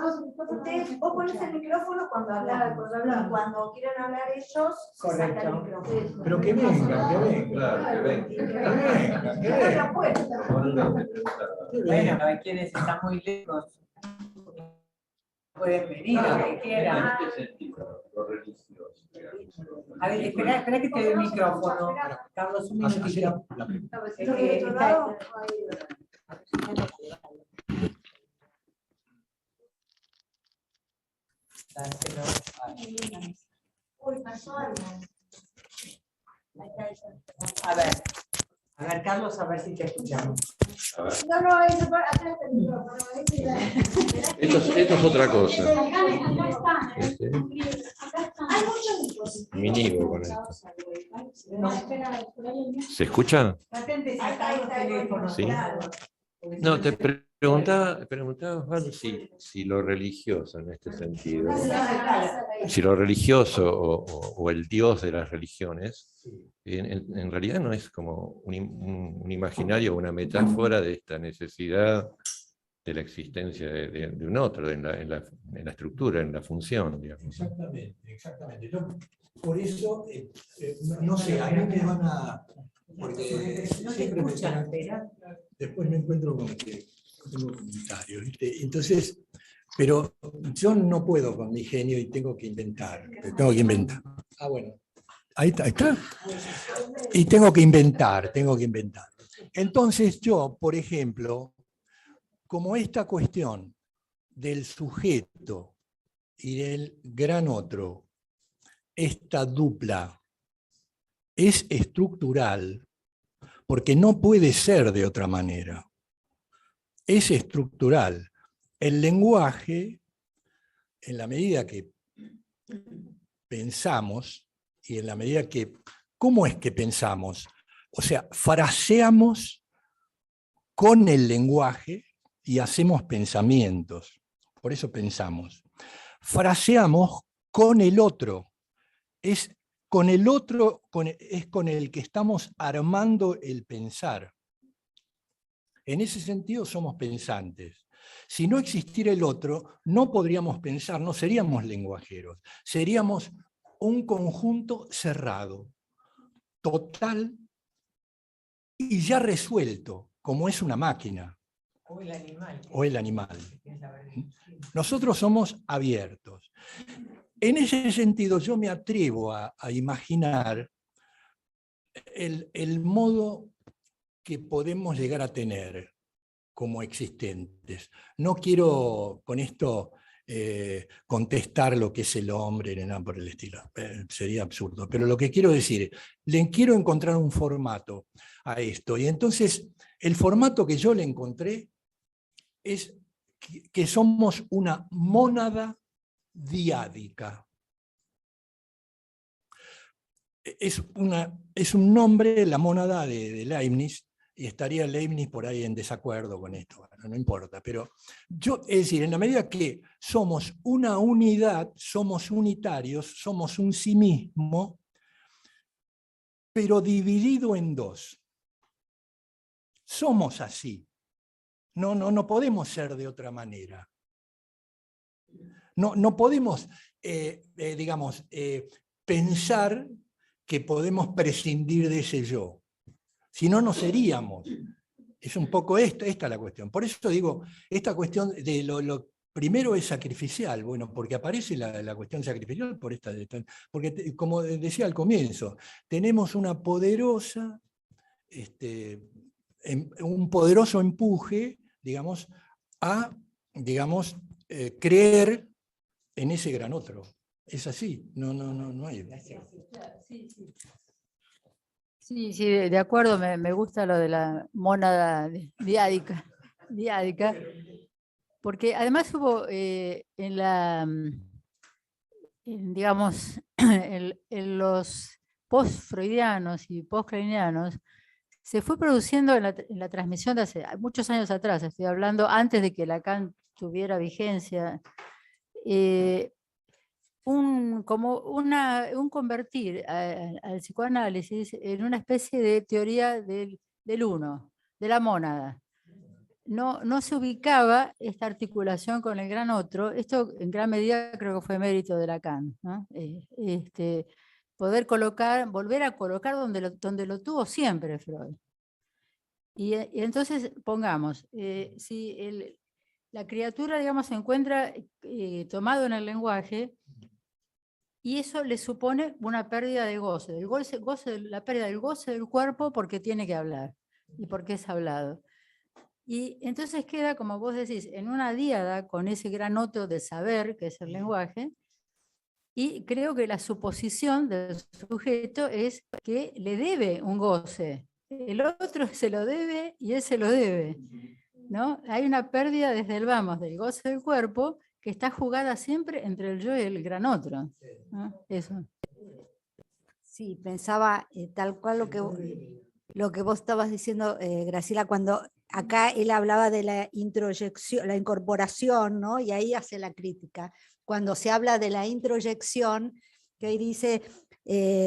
[SPEAKER 6] Ustedes, vos pones el micrófono cuando hablamos. Y cuando quieran hablar ellos, se saca el
[SPEAKER 3] Correcto.
[SPEAKER 6] micrófono.
[SPEAKER 1] Pero que venga, que venga.
[SPEAKER 7] Claro, que ven.
[SPEAKER 1] Que venga, que
[SPEAKER 6] Cierra
[SPEAKER 1] venga.
[SPEAKER 6] la puerta.
[SPEAKER 3] Bueno, hay quienes están muy lejos. Pueden venir a lo que
[SPEAKER 7] En
[SPEAKER 3] quieran.
[SPEAKER 7] este sentido, lo religioso, digamos.
[SPEAKER 3] A ver, espera que te dé el micrófono. Carlos, un
[SPEAKER 1] Así,
[SPEAKER 3] minutito.
[SPEAKER 6] Lado, Uy, pasó algo.
[SPEAKER 3] A ver, Carlos, a ver si te escuchamos.
[SPEAKER 7] A ver,
[SPEAKER 6] No, eso por acá está el micrófono.
[SPEAKER 7] esto es otra cosa.
[SPEAKER 6] Acá está. Hay muchos dispositivos.
[SPEAKER 7] Mi nivo con esto.
[SPEAKER 6] No, espera, por ahí el mío.
[SPEAKER 7] ¿Se escuchan?
[SPEAKER 3] Patentes
[SPEAKER 6] Acá
[SPEAKER 3] acá los
[SPEAKER 6] está el
[SPEAKER 3] teléfonos.
[SPEAKER 7] Sí.
[SPEAKER 6] claro.
[SPEAKER 7] No, te preguntaba Osvaldo, si lo religioso en este sentido, si lo religioso o el Dios de las religiones, en realidad no es como un imaginario o una metáfora de esta necesidad de la existencia de un otro, en la estructura, en la función, digamos.
[SPEAKER 1] Exactamente, exactamente. Por eso, no sé, a mí me van a... Porque
[SPEAKER 3] No te
[SPEAKER 1] siempre me
[SPEAKER 3] escuchan,
[SPEAKER 1] están-
[SPEAKER 3] espera.
[SPEAKER 1] después me encuentro con que no tengo comentarios, ¿viste? Entonces, pero yo no puedo con mi genio y tengo que inventar. Tengo que inventar. Ah, bueno. Ahí está, ahí está. Y tengo que inventar, tengo que inventar. Entonces yo, por ejemplo, como esta cuestión del sujeto y del gran otro, esta dupla es estructural, porque no puede ser de otra manera. Es estructural. El lenguaje, en la medida que pensamos y en la medida que... ¿Cómo es que pensamos? O sea, fraseamos con el lenguaje y hacemos pensamientos. Por eso pensamos. Fraseamos con el otro. Es con el otro, es con el que estamos armando el pensar. En ese sentido somos pensantes. Si no existiera el otro, no podríamos pensar, no seríamos lenguajeros. Seríamos un conjunto cerrado, total y ya resuelto, como es una máquina.
[SPEAKER 3] O el animal.
[SPEAKER 1] O el animal.
[SPEAKER 3] que es la verdad.
[SPEAKER 1] Nosotros somos abiertos. En ese sentido, yo me atrevo a imaginar el modo que podemos llegar a tener como existentes. No quiero con esto contestar lo que es el hombre, ni nada por el estilo. Sería absurdo. Pero lo que quiero decir, le quiero encontrar un formato a esto. Y entonces, el formato que yo le encontré es que somos una mónada diádica. Es un nombre, la mónada de Leibniz, y estaría Leibniz por ahí en desacuerdo con esto, bueno, no importa, pero yo, es decir, en la medida que somos una unidad, somos unitarios, somos un sí mismo, pero dividido en dos. Somos así. No podemos ser de otra manera. No podemos, digamos, pensar que podemos prescindir de ese yo. Si no, no seríamos. Es un poco esta la cuestión. Por eso digo, esta cuestión de lo primero es sacrificial, bueno, porque aparece la cuestión sacrificial por porque como decía al comienzo, tenemos una poderosa, un poderoso empuje, digamos, a, digamos, creer en ese gran otro. Es así, no hay.
[SPEAKER 4] Sí, de acuerdo, me gusta lo de la mónada diádica, porque además hubo digamos, en los post-freudianos y post-kleinianos, se fue produciendo en la transmisión de hace muchos años atrás, estoy hablando antes de que Lacan tuviera vigencia, un convertir al psicoanálisis en una especie de teoría del uno, de la mónada. No se ubicaba esta articulación con el gran otro. Esto en gran medida creo que fue mérito de Lacan, ¿no? Poder volver a colocar donde lo tuvo siempre Freud. Y entonces pongamos, si la criatura, digamos, se encuentra tomado en el lenguaje, y eso le supone una pérdida de goce, la pérdida del goce del cuerpo porque tiene que hablar y porque es hablado. Y entonces queda, como vos decís, en una díada con ese gran otro de saber, que es el lenguaje, y creo que la suposición del sujeto es que le debe un goce. El otro se lo debe y él se lo debe, ¿no? Hay una pérdida desde el vamos del goce del cuerpo que está jugada siempre entre el yo y el gran otro, ¿no? Eso.
[SPEAKER 9] Sí, pensaba tal cual lo que vos estabas diciendo, Graciela, cuando acá él hablaba de la introyección, la incorporación, ¿no? Y ahí hace la crítica. Cuando se habla de la introyección, que ahí dice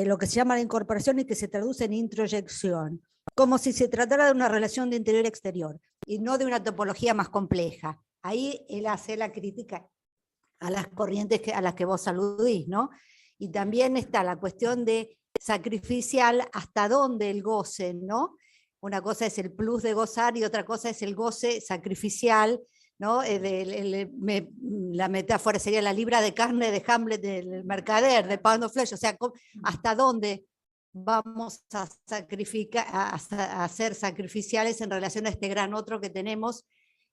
[SPEAKER 9] lo que se llama la incorporación y que se traduce en introyección, como si se tratara de una relación de interior-exterior y no de una topología más compleja. Ahí él hace la crítica a las corrientes a las que vos aludís, ¿no? Y también está la cuestión de sacrificial, hasta dónde el goce, ¿no? Una cosa es el plus de gozar y otra cosa es el goce sacrificial, ¿no? La metáfora sería la libra de carne de Hamlet del mercader, de Pound of Flesh, o sea, hasta dónde vamos a sacrificar, a ser sacrificiales en relación a este gran otro que tenemos.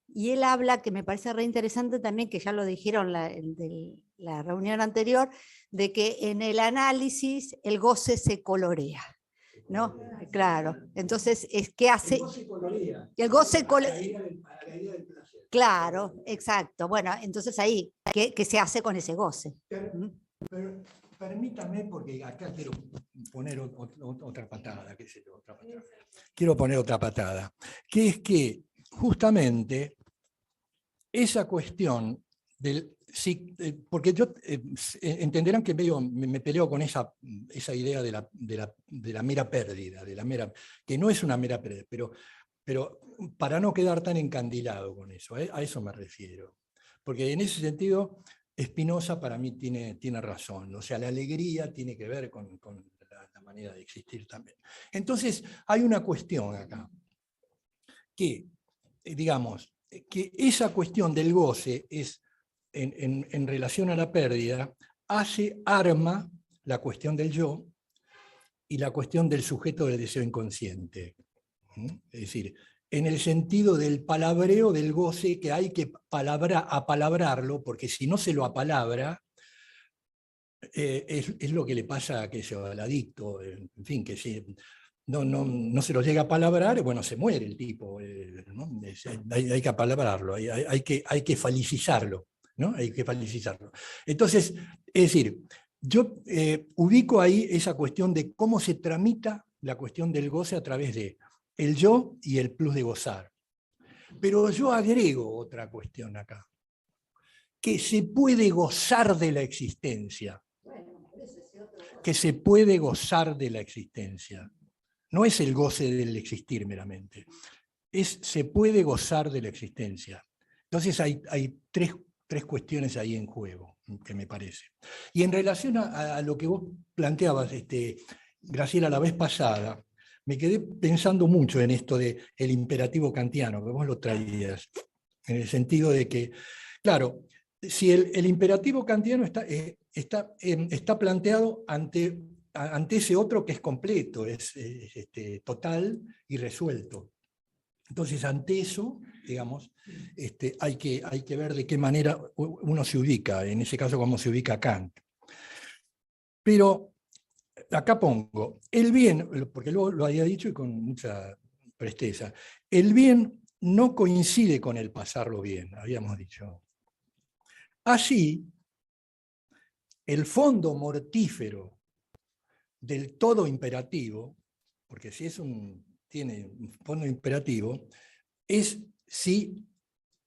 [SPEAKER 9] Y él habla, que me parece re interesante también, que ya lo dijeron en la reunión anterior, de que en el análisis el goce se colorea, ¿no? Claro, entonces, ¿qué hace?
[SPEAKER 1] El goce colorea.
[SPEAKER 9] El goce colorea.
[SPEAKER 1] A la idea del placer.
[SPEAKER 9] Claro, exacto. Bueno, entonces ahí, ¿qué se hace con ese goce?
[SPEAKER 1] Pero permítame, porque acá quiero poner otra patada, qué sé yo, otra patada. Quiero poner otra patada, que es que justamente esa cuestión del... porque yo entenderán que me peleo con esa idea de la mera pérdida, que no es una mera pérdida, pero para no quedar tan encandilado con eso, a eso me refiero. Porque en ese sentido, Spinoza para mí tiene razón, o sea, la alegría tiene que ver con la manera de existir también. Entonces, hay una cuestión acá, que, digamos, que esa cuestión del goce es, en relación a la pérdida, arma la cuestión del yo y la cuestión del sujeto del deseo inconsciente. Es decir, en el sentido del palabreo del goce, que hay que apalabrarlo, porque si no se lo apalabra, es lo que le pasa al adicto, en fin, que si no se lo llega a palabrar, bueno, se muere el tipo, ¿no? Hay que apalabrarlo, hay que falicizarlo, ¿no? Hay que falicizarlo. Entonces, es decir, yo ubico ahí esa cuestión de cómo se tramita la cuestión del goce a través de el yo y el plus de gozar. Pero yo agrego otra cuestión acá, que se puede gozar de la existencia. Que se puede gozar de la existencia. No es el goce del existir meramente. Se puede gozar de la existencia. Entonces hay tres cuestiones ahí en juego, que me parece. Y en relación a lo que vos planteabas, Graciela, la vez pasada, me quedé pensando mucho en esto del imperativo kantiano, que vos lo traías, en el sentido de que, claro, si el imperativo kantiano está planteado ante ese otro que es completo, es total y resuelto. Entonces, ante eso, digamos, hay que ver de qué manera uno se ubica, en ese caso, cómo se ubica Kant. Pero acá pongo, el bien, porque luego lo había dicho y con mucha presteza, el bien no coincide con el pasarlo bien, habíamos dicho. Así, el fondo mortífero del todo imperativo, porque si tiene un fondo imperativo, es si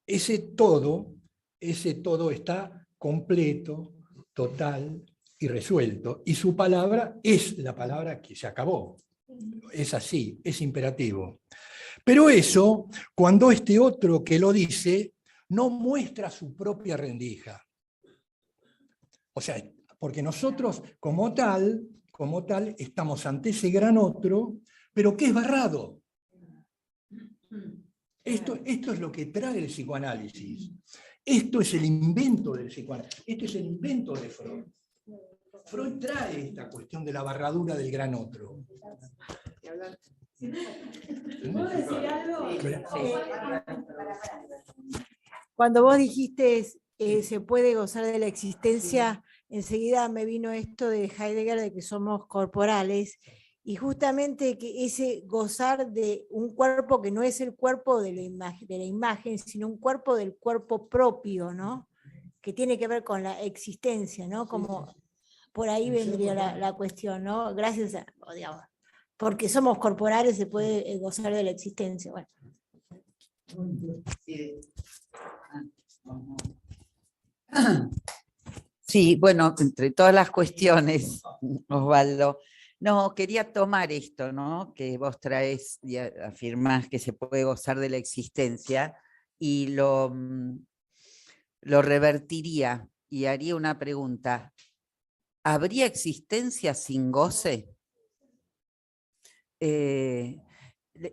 [SPEAKER 1] ese todo está completo, total y resuelto, y su palabra es la palabra que se acabó. Es así, es imperativo. Pero eso, cuando este otro que lo dice, no muestra su propia rendija. O sea, porque nosotros como tal, estamos ante ese gran otro, pero que es barrado. Esto es lo que trae el psicoanálisis. Esto es el invento del psicoanálisis. Este es el invento de Freud. Freud trae esta cuestión de la barradura del gran otro.
[SPEAKER 6] ¿Puedo decir algo?
[SPEAKER 9] Sí. Cuando vos dijiste se puede gozar de la existencia, enseguida me vino esto de Heidegger de que somos corporales, y justamente que ese gozar de un cuerpo que no es el cuerpo de la imagen, sino un cuerpo del cuerpo propio, ¿no? Que tiene que ver con la existencia, ¿no? Como por ahí vendría la cuestión, ¿no? Gracias a, digamos, porque somos corporales se puede gozar de la existencia. Bueno.
[SPEAKER 5] Sí, bueno, entre todas las cuestiones, Osvaldo, no, quería tomar esto, ¿no? Que vos traes y afirmás que se puede gozar de la existencia, y lo revertiría y haría una pregunta. ¿Habría existencia sin goce?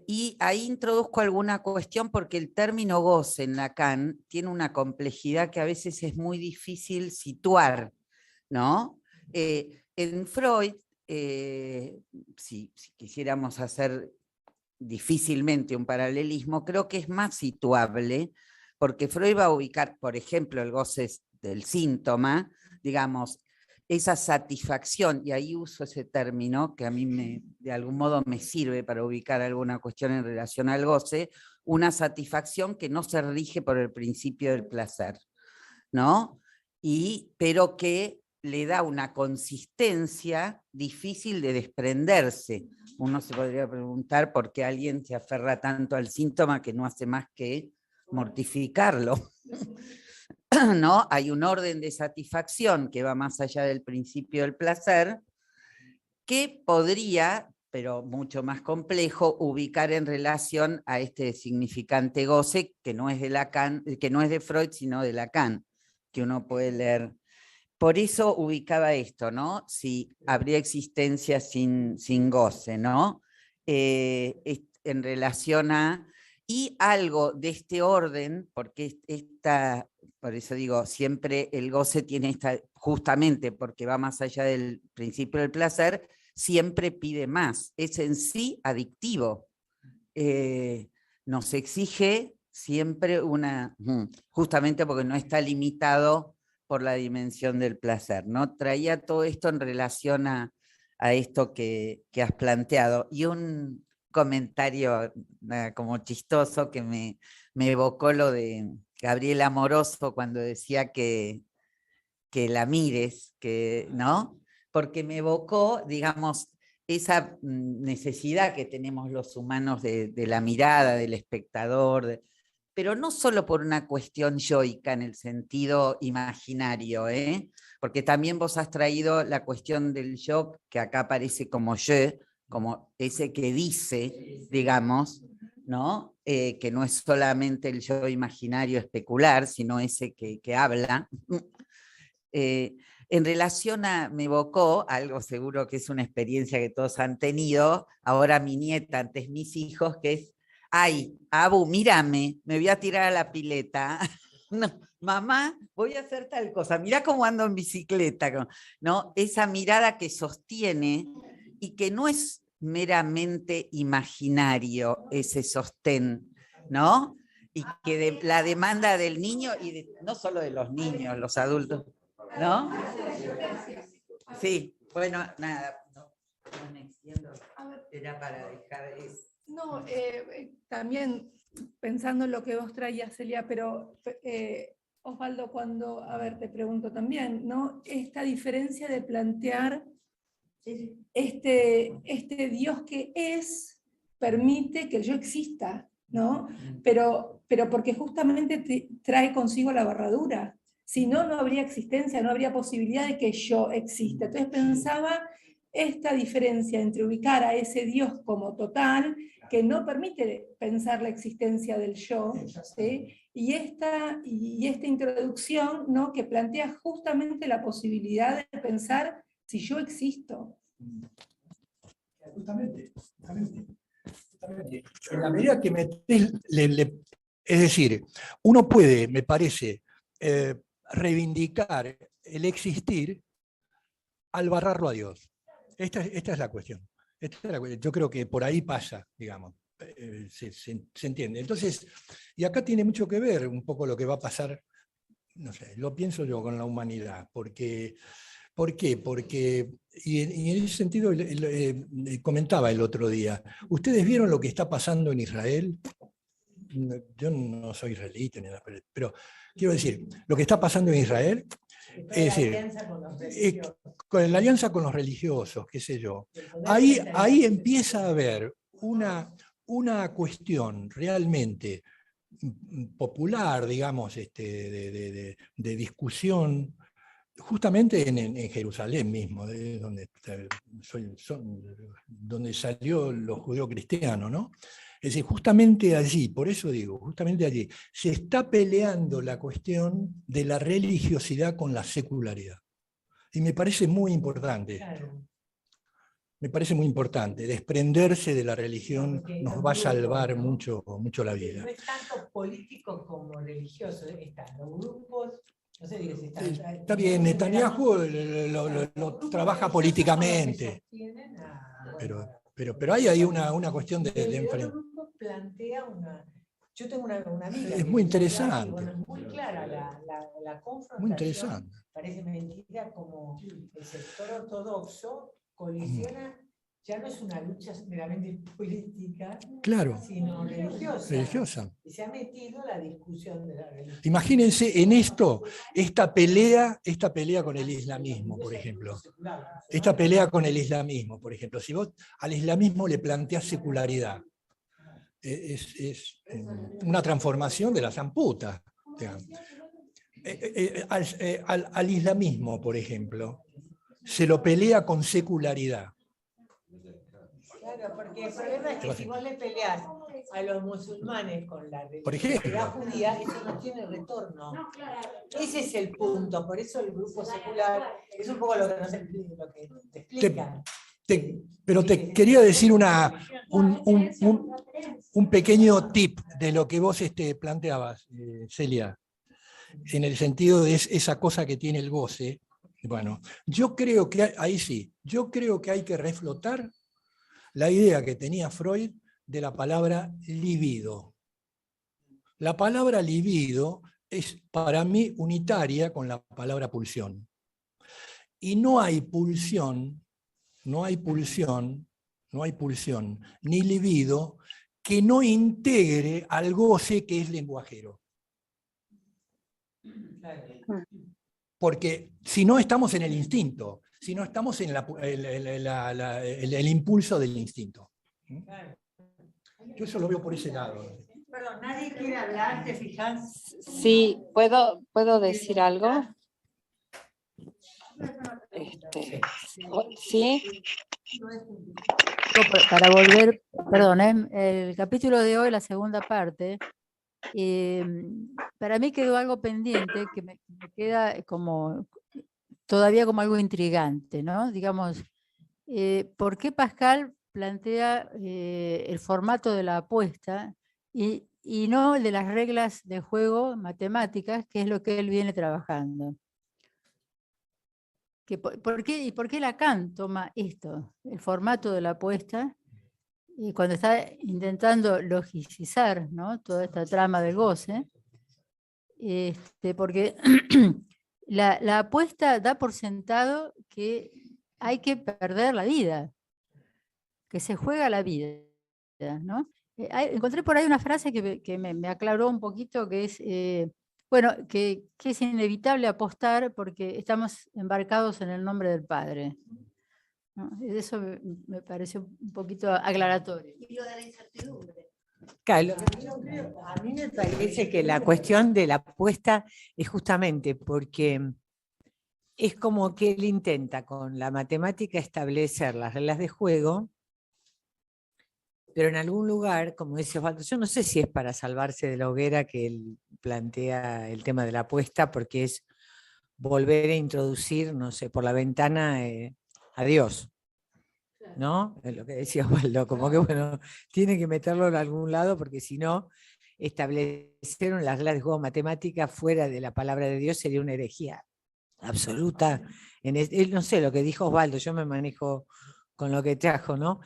[SPEAKER 5] Y ahí introduzco alguna cuestión porque el término goce en Lacan tiene una complejidad que a veces es muy difícil situar, ¿no? En Freud, si quisiéramos hacer difícilmente un paralelismo, creo que es más situable, porque Freud va a ubicar, por ejemplo, el goce del síntoma, digamos, esa satisfacción, y ahí uso ese término que a mí de algún modo me sirve para ubicar alguna cuestión en relación al goce, una satisfacción que no se rige por el principio del placer, ¿no? Pero que le da una consistencia difícil de desprenderse. Uno se podría preguntar por qué alguien se aferra tanto al síntoma que no hace más que mortificarlo. ¿No? Hay un orden de satisfacción que va más allá del principio del placer, que podría, pero mucho más complejo, ubicar en relación a este significante goce que no es de Lacan, que no es de Freud, sino de Lacan, que uno puede leer. Por eso ubicaba esto, ¿no? Si habría existencia sin goce, ¿no? En relación a Y algo de este orden, porque por eso digo, siempre el goce tiene justamente porque va más allá del principio del placer, siempre pide más, es en sí adictivo. Nos exige siempre justamente porque no está limitado por la dimensión del placer, ¿no? Traía todo esto en relación a esto que has planteado. Y un comentario como chistoso que me evocó lo de Gabriel Amoroso cuando decía que la mires, ¿no? Porque me evocó, digamos, esa necesidad que tenemos los humanos de la mirada del espectador, pero no solo por una cuestión yoica en el sentido imaginario, porque también vos has traído la cuestión del yo, que acá aparece como je, como ese que dice, digamos, ¿no? Que no es solamente el yo imaginario especular, sino ese que habla. En relación me evocó, algo seguro que es una experiencia que todos han tenido, ahora mi nieta, antes mis hijos, que es, ay, Abu, mírame, me voy a tirar a la pileta. No, mamá, voy a hacer tal cosa, mirá cómo ando en bicicleta, ¿no? Esa mirada que sostiene y que no es meramente imaginario ese sostén, ¿no? Y que la demanda del niño, y no solo de los niños, los adultos, ¿no? Sí, bueno, nada, no me extiendo, era para dejar eso.
[SPEAKER 10] No, también pensando en lo que vos traías, Celia, pero Osvaldo, cuando, a ver, te pregunto también, ¿no? Esta diferencia de plantear este Dios que es, permite que el yo exista, ¿no? Pero porque justamente trae consigo la barradura. Si no, no habría existencia, no habría posibilidad de que yo exista. Entonces pensaba esta diferencia entre ubicar a ese Dios como total, que no permite pensar la existencia del yo, ¿sí? y esta introducción, ¿no? Que plantea justamente la posibilidad de pensar si yo existo.
[SPEAKER 1] Justamente. En la medida que metes, es decir, uno puede, me parece, reivindicar el existir al barrarlo a Dios. Esta es la cuestión. Yo creo que por ahí pasa, digamos. Se entiende. Entonces, y acá tiene mucho que ver un poco lo que va a pasar, no sé, lo pienso yo con la humanidad, porque, ¿por qué? Porque, y en ese sentido comentaba el otro día, ¿ustedes vieron lo que está pasando en Israel? Yo no soy israelita, ni nada, pero quiero decir, lo que está pasando en Israel, es decir, con la alianza con los religiosos, qué sé yo, ahí empieza a haber una cuestión realmente popular, digamos, de discusión, justamente en Jerusalén mismo, donde salió los judeocristianos, ¿no? Es decir, justamente allí, por eso digo, justamente allí, se está peleando la cuestión de la religiosidad con la secularidad. Y me parece muy importante esto. Me parece muy importante. Desprenderse de la religión nos va a salvar mucho la vida.
[SPEAKER 3] No es tanto político como religioso, están los grupos. No sé si
[SPEAKER 1] está bien, Netanyahu lo trabaja políticamente. Pero hay ahí una cuestión de enfrentamiento.
[SPEAKER 3] Plantea yo tengo una amiga.
[SPEAKER 1] Es muy interesante.
[SPEAKER 3] Bueno, es muy clara la confrontación.
[SPEAKER 1] Muy interesante.
[SPEAKER 3] Parece mentira como el sector ortodoxo colisiona, ya no es una lucha meramente política,
[SPEAKER 1] claro,
[SPEAKER 3] sino religiosa. Y se ha metido la discusión de la religión.
[SPEAKER 1] Imagínense en esto, esta pelea con el islamismo, por ejemplo. Esta pelea con el islamismo, por ejemplo. Si vos al islamismo le planteás secularidad, es una transformación de la zamputa. Al islamismo, por ejemplo, se lo pelea con secularidad.
[SPEAKER 3] Claro, porque el problema es que si vos le peleás a los musulmanes con la
[SPEAKER 1] por ejemplo,
[SPEAKER 3] judía, eso no tiene retorno. Ese es el punto, por eso el grupo secular es un poco lo que te explican.
[SPEAKER 1] Pero te quería decir un pequeño tip de lo que vos planteabas, Celia, en el sentido de esa cosa que tiene el goce. Bueno, yo creo que ahí sí, yo creo que hay que reflotar la idea que tenía Freud de la palabra libido. La palabra libido es para mí unitaria con la palabra pulsión. Y no hay pulsión, ni libido que no integre al goce que es lenguajero. Porque si no estamos en el instinto, si no estamos en el impulso del instinto. Yo eso lo veo por ese lado.
[SPEAKER 3] Perdón, nadie quiere hablar, ¿te fijas?
[SPEAKER 8] Sí, ¿puedo decir algo? ¿Sí?
[SPEAKER 4] Para volver, perdón, el capítulo de hoy, la segunda parte, para mí quedó algo pendiente que me queda como todavía como algo intrigante, ¿no? Digamos, ¿por qué Pascal plantea el formato de la apuesta y no el de las reglas de juego matemáticas, que es lo que él viene trabajando? ¿Por qué Lacan toma esto, el formato de la apuesta, y cuando está intentando logicizar, ¿no?, toda esta trama del goce? Porque la apuesta da por sentado que hay que perder la vida, que se juega la vida, ¿no? Encontré por ahí una frase que me aclaró un poquito, que es, bueno, que es inevitable apostar porque estamos embarcados en el nombre del Padre, ¿no? Eso me pareció un poquito aclaratorio.
[SPEAKER 6] Y lo de la incertidumbre.
[SPEAKER 3] Claro, a mí me parece que la cuestión de la apuesta es justamente porque es como que él intenta con la matemática establecer las reglas de juego, pero en algún lugar, como dice Osvaldo, yo no sé si es para salvarse de la hoguera que él plantea el tema de la apuesta, porque es volver a introducir, no sé, por la ventana a Dios, ¿no? Es lo que decía Osvaldo, como que bueno, tiene que meterlo en algún lado, porque si no, establecieron las reglas de juego matemáticas fuera de la palabra de Dios sería una herejía absoluta. No sé lo que dijo Osvaldo, yo me manejo con lo que trajo, ¿no?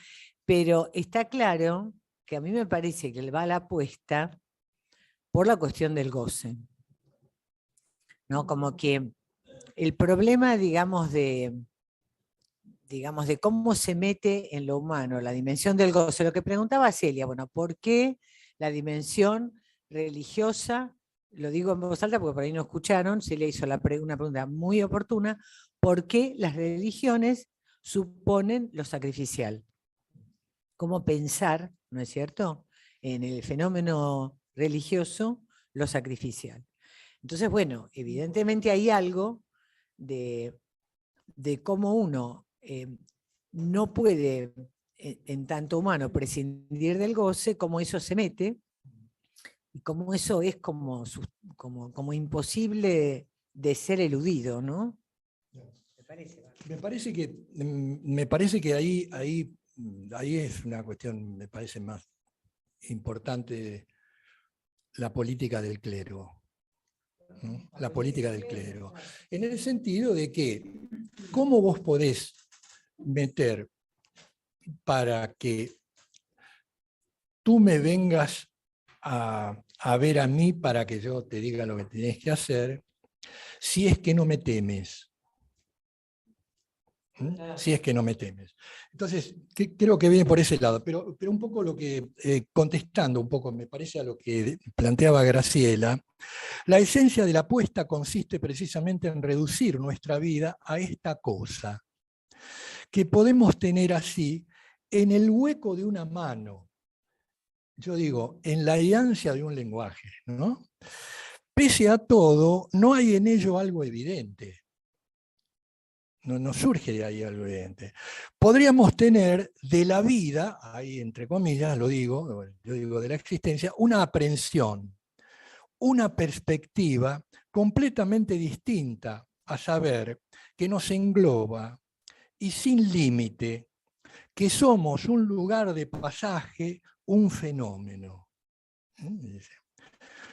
[SPEAKER 3] Pero está claro que a mí me parece que él va a la apuesta por la cuestión del goce, ¿no? Como que el problema, digamos, de cómo se mete en lo humano la dimensión del goce, lo que preguntaba Celia, bueno, ¿por qué la dimensión religiosa? Lo digo en voz alta porque por ahí no escucharon, Celia hizo una pregunta muy oportuna, ¿por qué las religiones suponen lo sacrificial? ¿Cómo pensar, no es cierto?, en el fenómeno religioso lo sacrificial. Entonces, bueno, evidentemente hay algo de cómo uno no puede, en tanto humano, prescindir del goce, cómo eso se mete, y cómo eso es como imposible de ser eludido, ¿no?
[SPEAKER 1] Me parece que ahí es una cuestión, me parece más importante, la política del clero, ¿no? La política del clero. En el sentido de que, ¿cómo vos podés meter para que tú me vengas a ver a mí para que yo te diga lo que tenés que hacer, si es que no me temes? Si es que no me temes. Entonces, creo que viene por ese lado, pero un poco lo que, contestando un poco, me parece a lo que planteaba Graciela, la esencia de la apuesta consiste precisamente en reducir nuestra vida a esta cosa, que podemos tener así en el hueco de una mano, yo digo, en la ansia de un lenguaje, ¿no? Pese a todo, no hay en ello algo evidente. No surge de ahí algo evidente. Podríamos tener de la vida, ahí entre comillas lo digo, yo digo de la existencia, una aprehensión, una perspectiva completamente distinta, a saber, que nos engloba y sin límite que somos un lugar de pasaje, un fenómeno.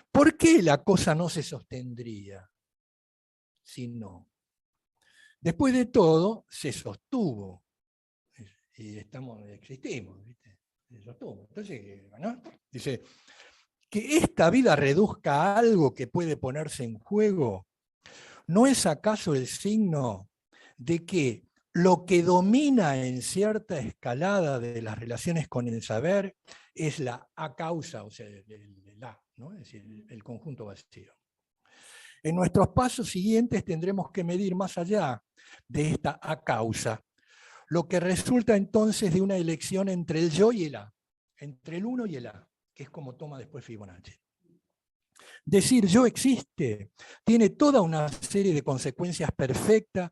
[SPEAKER 1] ¿Por qué la cosa no se sostendría si no? Después de todo, se sostuvo. Y existimos, ¿viste? Se sostuvo. Entonces, ¿no? Dice, que esta vida reduzca a algo que puede ponerse en juego, ¿no es acaso el signo de que lo que domina en cierta escalada de las relaciones con el saber es la a causa, o sea, el a, ¿no? Es decir, el conjunto vacío? En nuestros pasos siguientes tendremos que medir más allá de esta a causa, lo que resulta entonces de una elección entre el yo y el a, entre el uno y el a, que es como toma después Fibonacci. Decir yo existe tiene toda una serie de consecuencias perfectas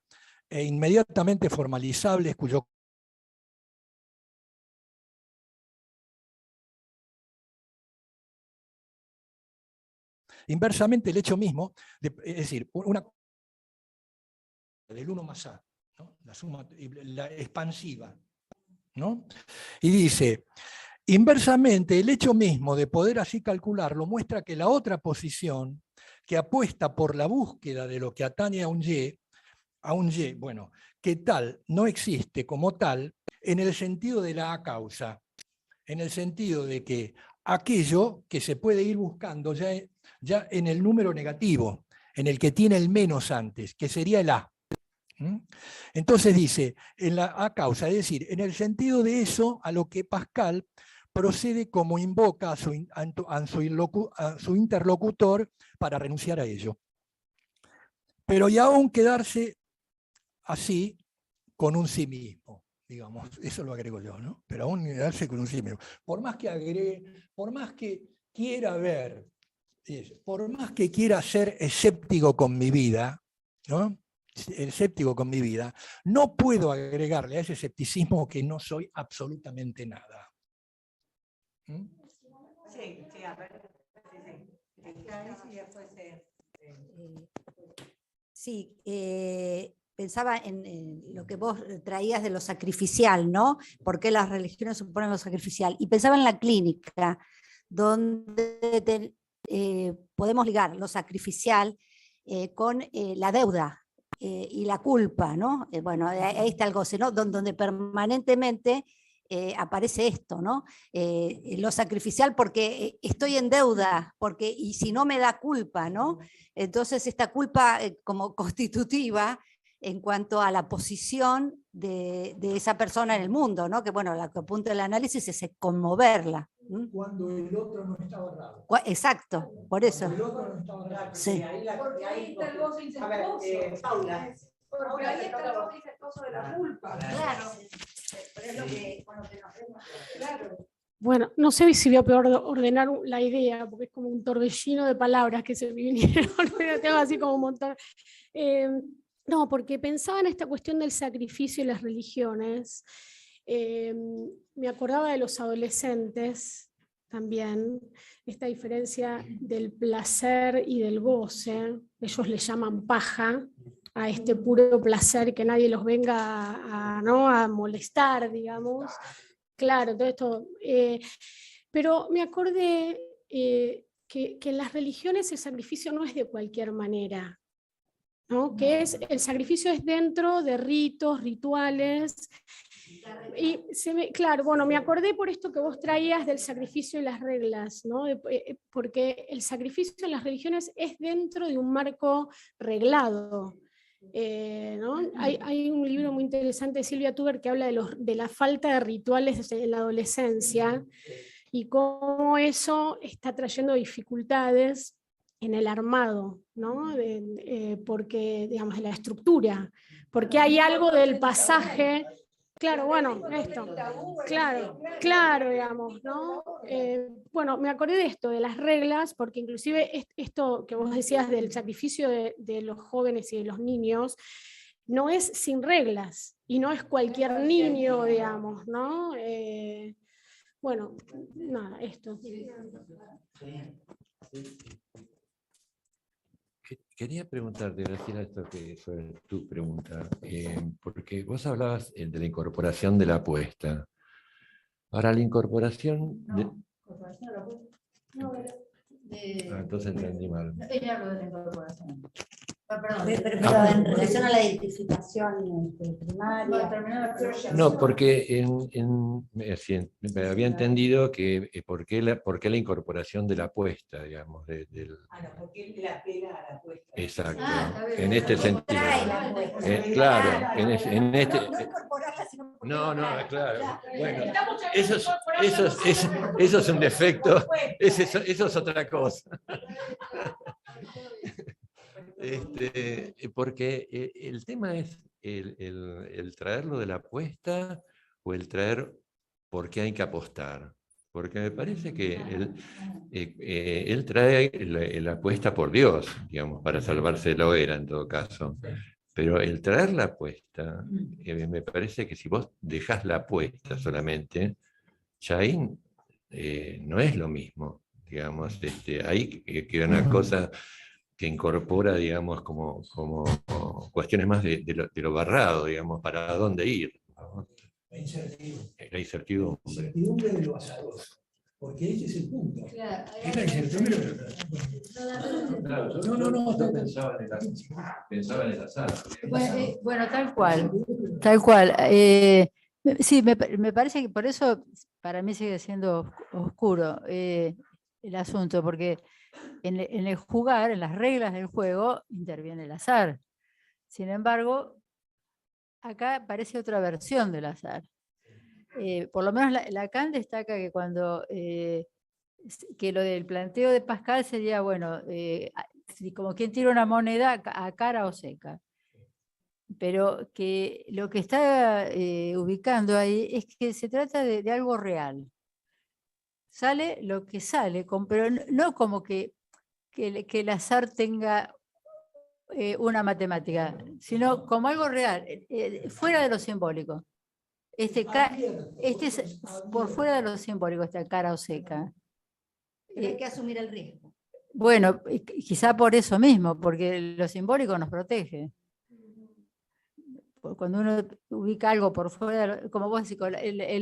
[SPEAKER 1] e inmediatamente formalizables, cuyo inversamente el hecho mismo, es decir, una del 1 más a, ¿no? La suma, la expansiva, ¿no? Y dice, inversamente el hecho mismo de poder así calcularlo muestra que la otra posición, que apuesta por la búsqueda de lo que atañe a un y, bueno, que tal no existe como tal en el sentido de la a causa, en el sentido de que aquello que se puede ir buscando ya en el número negativo, en el que tiene el menos antes, que sería el a. Entonces dice, en la a causa, es decir, en el sentido de eso a lo que Pascal procede como invoca a su interlocutor para renunciar a ello. Pero y aún quedarse así con un sí mismo, digamos, eso lo agrego yo, ¿no? Pero aún quedarse con un sí mismo. Por más que agregue, por más que quiera ver, por más que quiera ser escéptico con mi vida, ¿no? Escéptico con mi vida, no puedo agregarle a ese escepticismo que no soy absolutamente nada.
[SPEAKER 3] Sí, sí, a ver.
[SPEAKER 9] Sí, pensaba en lo que vos traías de lo sacrificial, ¿no? ¿Por qué las religiones suponen lo sacrificial? Y pensaba en la clínica, donde podemos ligar lo sacrificial con la deuda y la culpa, ¿no? Bueno, ahí está el goce, ¿no? Donde permanentemente aparece esto, ¿no? Lo sacrificial porque estoy en deuda, porque, y si no me da culpa, ¿no? Entonces esta culpa como constitutiva en cuanto a la posición de esa persona en el mundo, ¿no? Que bueno, la que apunta el análisis es conmoverla.
[SPEAKER 1] Cuando el otro no estaba raro.
[SPEAKER 9] Exacto, por eso.
[SPEAKER 1] Cuando el otro no estaba raro.
[SPEAKER 9] Sí.
[SPEAKER 10] Porque ahí está el gozo incestuoso.
[SPEAKER 3] Paula.
[SPEAKER 10] Porque ahí está el gozo incestuoso de la culpa.
[SPEAKER 9] Claro. Pero es lo que, con lo que nos vemos.
[SPEAKER 10] Claro.
[SPEAKER 11] Bueno, no sé si voy a poder ordenar la idea, porque es como un torbellino de palabras que se me vinieron, pero tengo así como un montón. No, porque pensaba en esta cuestión del sacrificio y las religiones. Me acordaba de los adolescentes también, esta diferencia del placer y del goce. Ellos le llaman paja a este puro placer, que nadie los venga ¿no? a molestar, digamos. Claro, todo esto. Pero me acordé que en las religiones el sacrificio no es de cualquier manera, ¿no? Que el sacrificio es dentro de ritos, rituales. Y claro, bueno, me acordé por esto que vos traías del sacrificio y las reglas, ¿no? Porque el sacrificio en las religiones es dentro de un marco reglado. ¿No? Hay un libro muy interesante de Silvia Tuber que habla de la falta de rituales en la adolescencia y cómo eso está trayendo dificultades en el armado, ¿no? Porque, digamos, de la estructura, porque hay algo del pasaje. Claro, bueno, esto, claro, digamos, ¿no? Bueno, me acordé de esto, de las reglas, porque inclusive esto que vos decías del sacrificio de los jóvenes y de los niños, no es sin reglas, y no es cualquier niño, digamos, ¿no? Bueno, nada, esto.
[SPEAKER 7] Quería preguntarte, Graciela, esto que fue tu pregunta, porque vos hablabas de la incorporación de la apuesta. Ahora, la incorporación... entonces entendí mal.
[SPEAKER 4] Ella habló de la incorporación.
[SPEAKER 9] Pero en relación a la identificación primaria.
[SPEAKER 7] No, porque me había entendido que por qué la incorporación de la apuesta, digamos, del...
[SPEAKER 3] porque él le apela a la apuesta.
[SPEAKER 7] Exacto,
[SPEAKER 4] está bien.
[SPEAKER 7] en este sentido.
[SPEAKER 9] Trae la apuesta.
[SPEAKER 7] Claro, en este...
[SPEAKER 9] No incorporarla, sino porque
[SPEAKER 7] No,
[SPEAKER 9] la trae.
[SPEAKER 7] claro. Bueno, eso es un defecto, eso es otra cosa. Porque el tema es el traerlo de la apuesta o el traer por qué hay que apostar. Porque me parece que él trae la apuesta por Dios, digamos, para salvarse de la hoguera en todo caso. Pero el traer la apuesta, me parece que si vos dejás la apuesta solamente, ya ahí no es lo mismo. Digamos, ahí queda una cosa que incorpora, digamos, como cuestiones más de lo barrado, digamos, para dónde ir, ¿no?
[SPEAKER 1] La incertidumbre.
[SPEAKER 7] La incertidumbre.
[SPEAKER 1] La incertidumbre de lo azaroso. Porque ese es el punto.
[SPEAKER 4] Claro,
[SPEAKER 1] Es la incertidumbre.
[SPEAKER 7] Yo pensaba en el azar.
[SPEAKER 4] Bueno, tal cual. Tal cual. Sí, me parece que por eso para mí sigue siendo oscuro el asunto, porque en el jugar, en las reglas del juego, interviene el azar. Sin embargo, acá parece otra versión del azar. Por lo menos Lacan destaca que cuando que lo del planteo de Pascal sería, bueno, como quien tira una moneda a cara o seca. Pero que lo que está ubicando ahí es que se trata de algo real. Sale lo que sale, pero no como que el azar tenga una matemática, sino como algo real, fuera de lo simbólico. Es por fuera de lo simbólico, esta cara o seca.
[SPEAKER 9] Hay que asumir el riesgo.
[SPEAKER 4] Bueno, quizá por eso mismo, porque lo simbólico nos protege. Cuando uno ubica algo por fuera, como vos decís,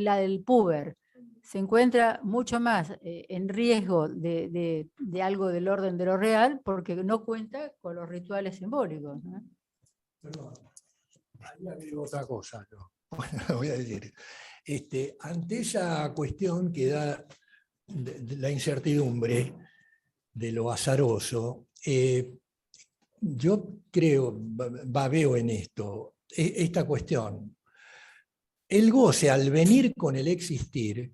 [SPEAKER 4] la del puber, se encuentra mucho más en riesgo de algo del orden de lo real, porque no cuenta con los rituales simbólicos, ¿no?
[SPEAKER 1] Perdón, ahí agrego otra cosa. ¿No? Bueno, voy a decir. Ante esa cuestión que da de la incertidumbre, de lo azaroso, yo creo, veo en esto, esta cuestión. El goce, al venir con el existir,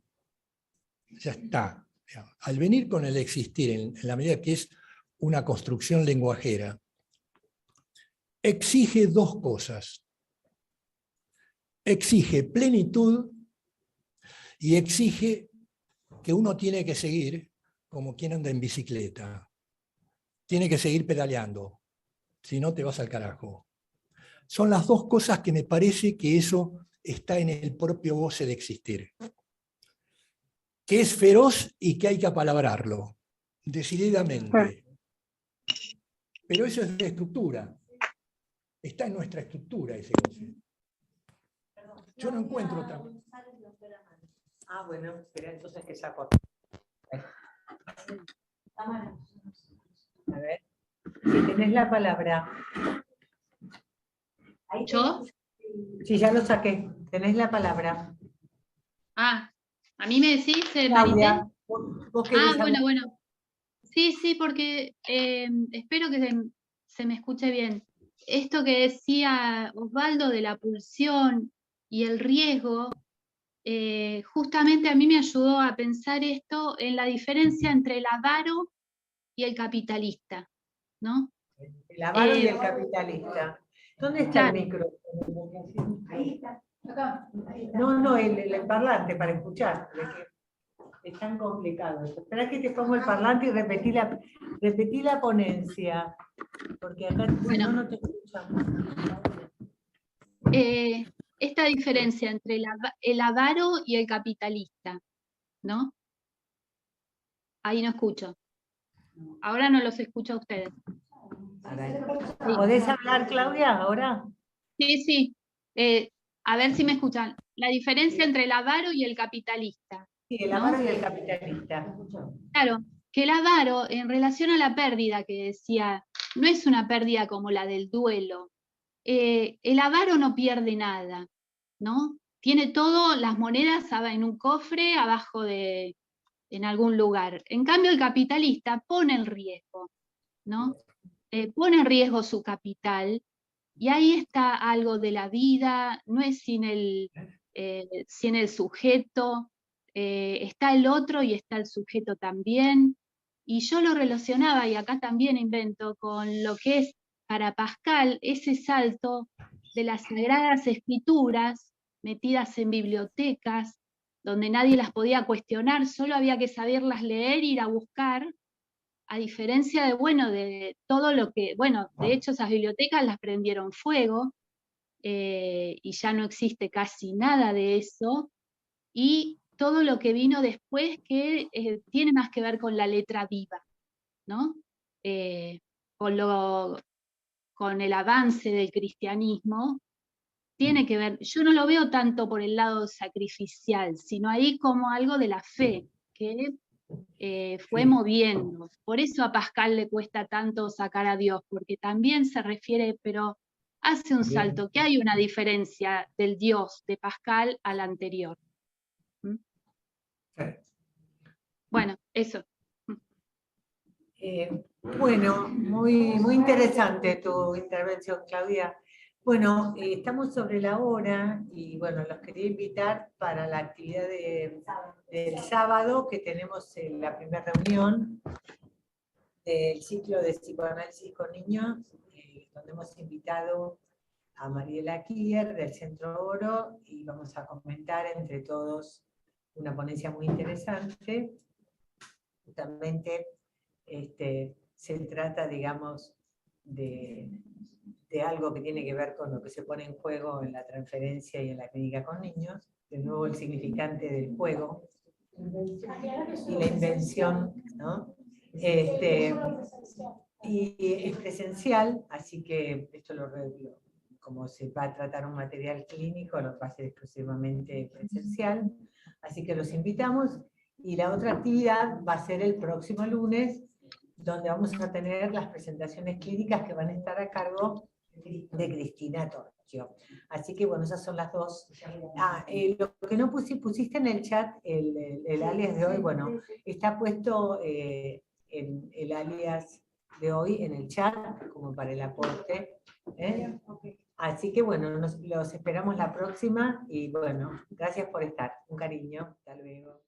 [SPEAKER 1] ya está. Al venir con el existir, en la medida que es una construcción lenguajera, exige dos cosas. Exige plenitud y exige que uno tiene que seguir como quien anda en bicicleta. Tiene que seguir pedaleando, si no te vas al carajo. Son las dos cosas que me parece que eso está en el propio goce de existir. Que es feroz y que hay que apalabrarlo, decididamente. Pero eso es de estructura. Está en nuestra estructura ese goce. Yo no encuentro tan...
[SPEAKER 3] Ah, bueno, espera, entonces que saco. A ver, si tenés la palabra.
[SPEAKER 12] ¿Yo?
[SPEAKER 3] Sí, ya lo saqué. Tenés la palabra.
[SPEAKER 12] Ah, ¿a mí me decís,
[SPEAKER 3] Claudia,
[SPEAKER 12] Marité?
[SPEAKER 3] vos querés
[SPEAKER 12] Ah, bueno,
[SPEAKER 3] hablar.
[SPEAKER 12] bueno. Sí, porque espero que se me escuche bien. Esto que decía Osvaldo de la pulsión y el riesgo, justamente a mí me ayudó a pensar esto en la diferencia entre el avaro y el capitalista, ¿no?
[SPEAKER 3] El avaro y el capitalista. ¿Dónde está
[SPEAKER 12] Claro.
[SPEAKER 3] el micrófono?
[SPEAKER 6] Ahí está. Acá. Ahí está.
[SPEAKER 3] No, el parlante para escuchar. Es tan complicado. Espera que te pongo el parlante y repetí la ponencia. Porque acá
[SPEAKER 12] Bueno.
[SPEAKER 3] no te escuchamos.
[SPEAKER 12] Esta diferencia entre el avaro y el capitalista, ¿no? Ahí no escucho. Ahora no los escucho a ustedes.
[SPEAKER 3] ¿Podés hablar, Claudia, ahora?
[SPEAKER 12] Sí, sí. A ver si me escuchan. La diferencia entre el avaro y el capitalista.
[SPEAKER 3] Sí, el
[SPEAKER 12] ¿no?
[SPEAKER 3] avaro y el capitalista.
[SPEAKER 12] Claro, que el avaro, en relación a la pérdida que decía, no es una pérdida como la del duelo. El avaro no pierde nada, ¿no? Tiene todo, las monedas en un cofre abajo en algún lugar. En cambio, el capitalista pone en riesgo, ¿no? Pone en riesgo su capital, y ahí está algo de la vida, no es sin el sujeto, está el otro y está el sujeto también, y yo lo relacionaba, y acá también invento, con lo que es para Pascal ese salto de las sagradas escrituras metidas en bibliotecas, donde nadie las podía cuestionar, solo había que saberlas leer, ir a buscar, a diferencia de todo lo que, de hecho esas bibliotecas las prendieron fuego, y ya no existe casi nada de eso, y todo lo que vino después que tiene más que ver con la letra viva, ¿no? Con el avance del cristianismo, tiene que ver, yo no lo veo tanto por el lado sacrificial, sino ahí como algo de la fe, que fue moviendo. Por eso a Pascal le cuesta tanto sacar a Dios, porque también se refiere, pero hace un salto, que hay una diferencia del Dios de Pascal al anterior. ¿Mm? Bueno, eso.
[SPEAKER 3] Bueno, muy interesante tu intervención, Claudia. Bueno, estamos sobre la hora y bueno, los quería invitar para la actividad del sábado, que tenemos la primera reunión del ciclo de psicoanálisis con niños, donde hemos invitado a Mariela Kier del Centro Oro y vamos a comentar entre todos una ponencia muy interesante. Justamente se trata, digamos, de algo que tiene que ver con lo que se pone en juego en la transferencia y en la clínica con niños, de nuevo el significante del juego y la invención, ¿no? Y es presencial, así que esto como se va a tratar un material clínico, lo va a ser exclusivamente presencial, así que los invitamos. Y la otra actividad va a ser el próximo lunes, donde vamos a tener las presentaciones clínicas que van a estar a cargo de Cristina Torchio. Así que bueno, esas son las dos. Lo que no pusiste en el chat, el alias de hoy, bueno, está puesto el alias de hoy en el chat, como para el aporte. Así que bueno, los esperamos la próxima, y bueno, gracias por estar. Un cariño. Hasta luego.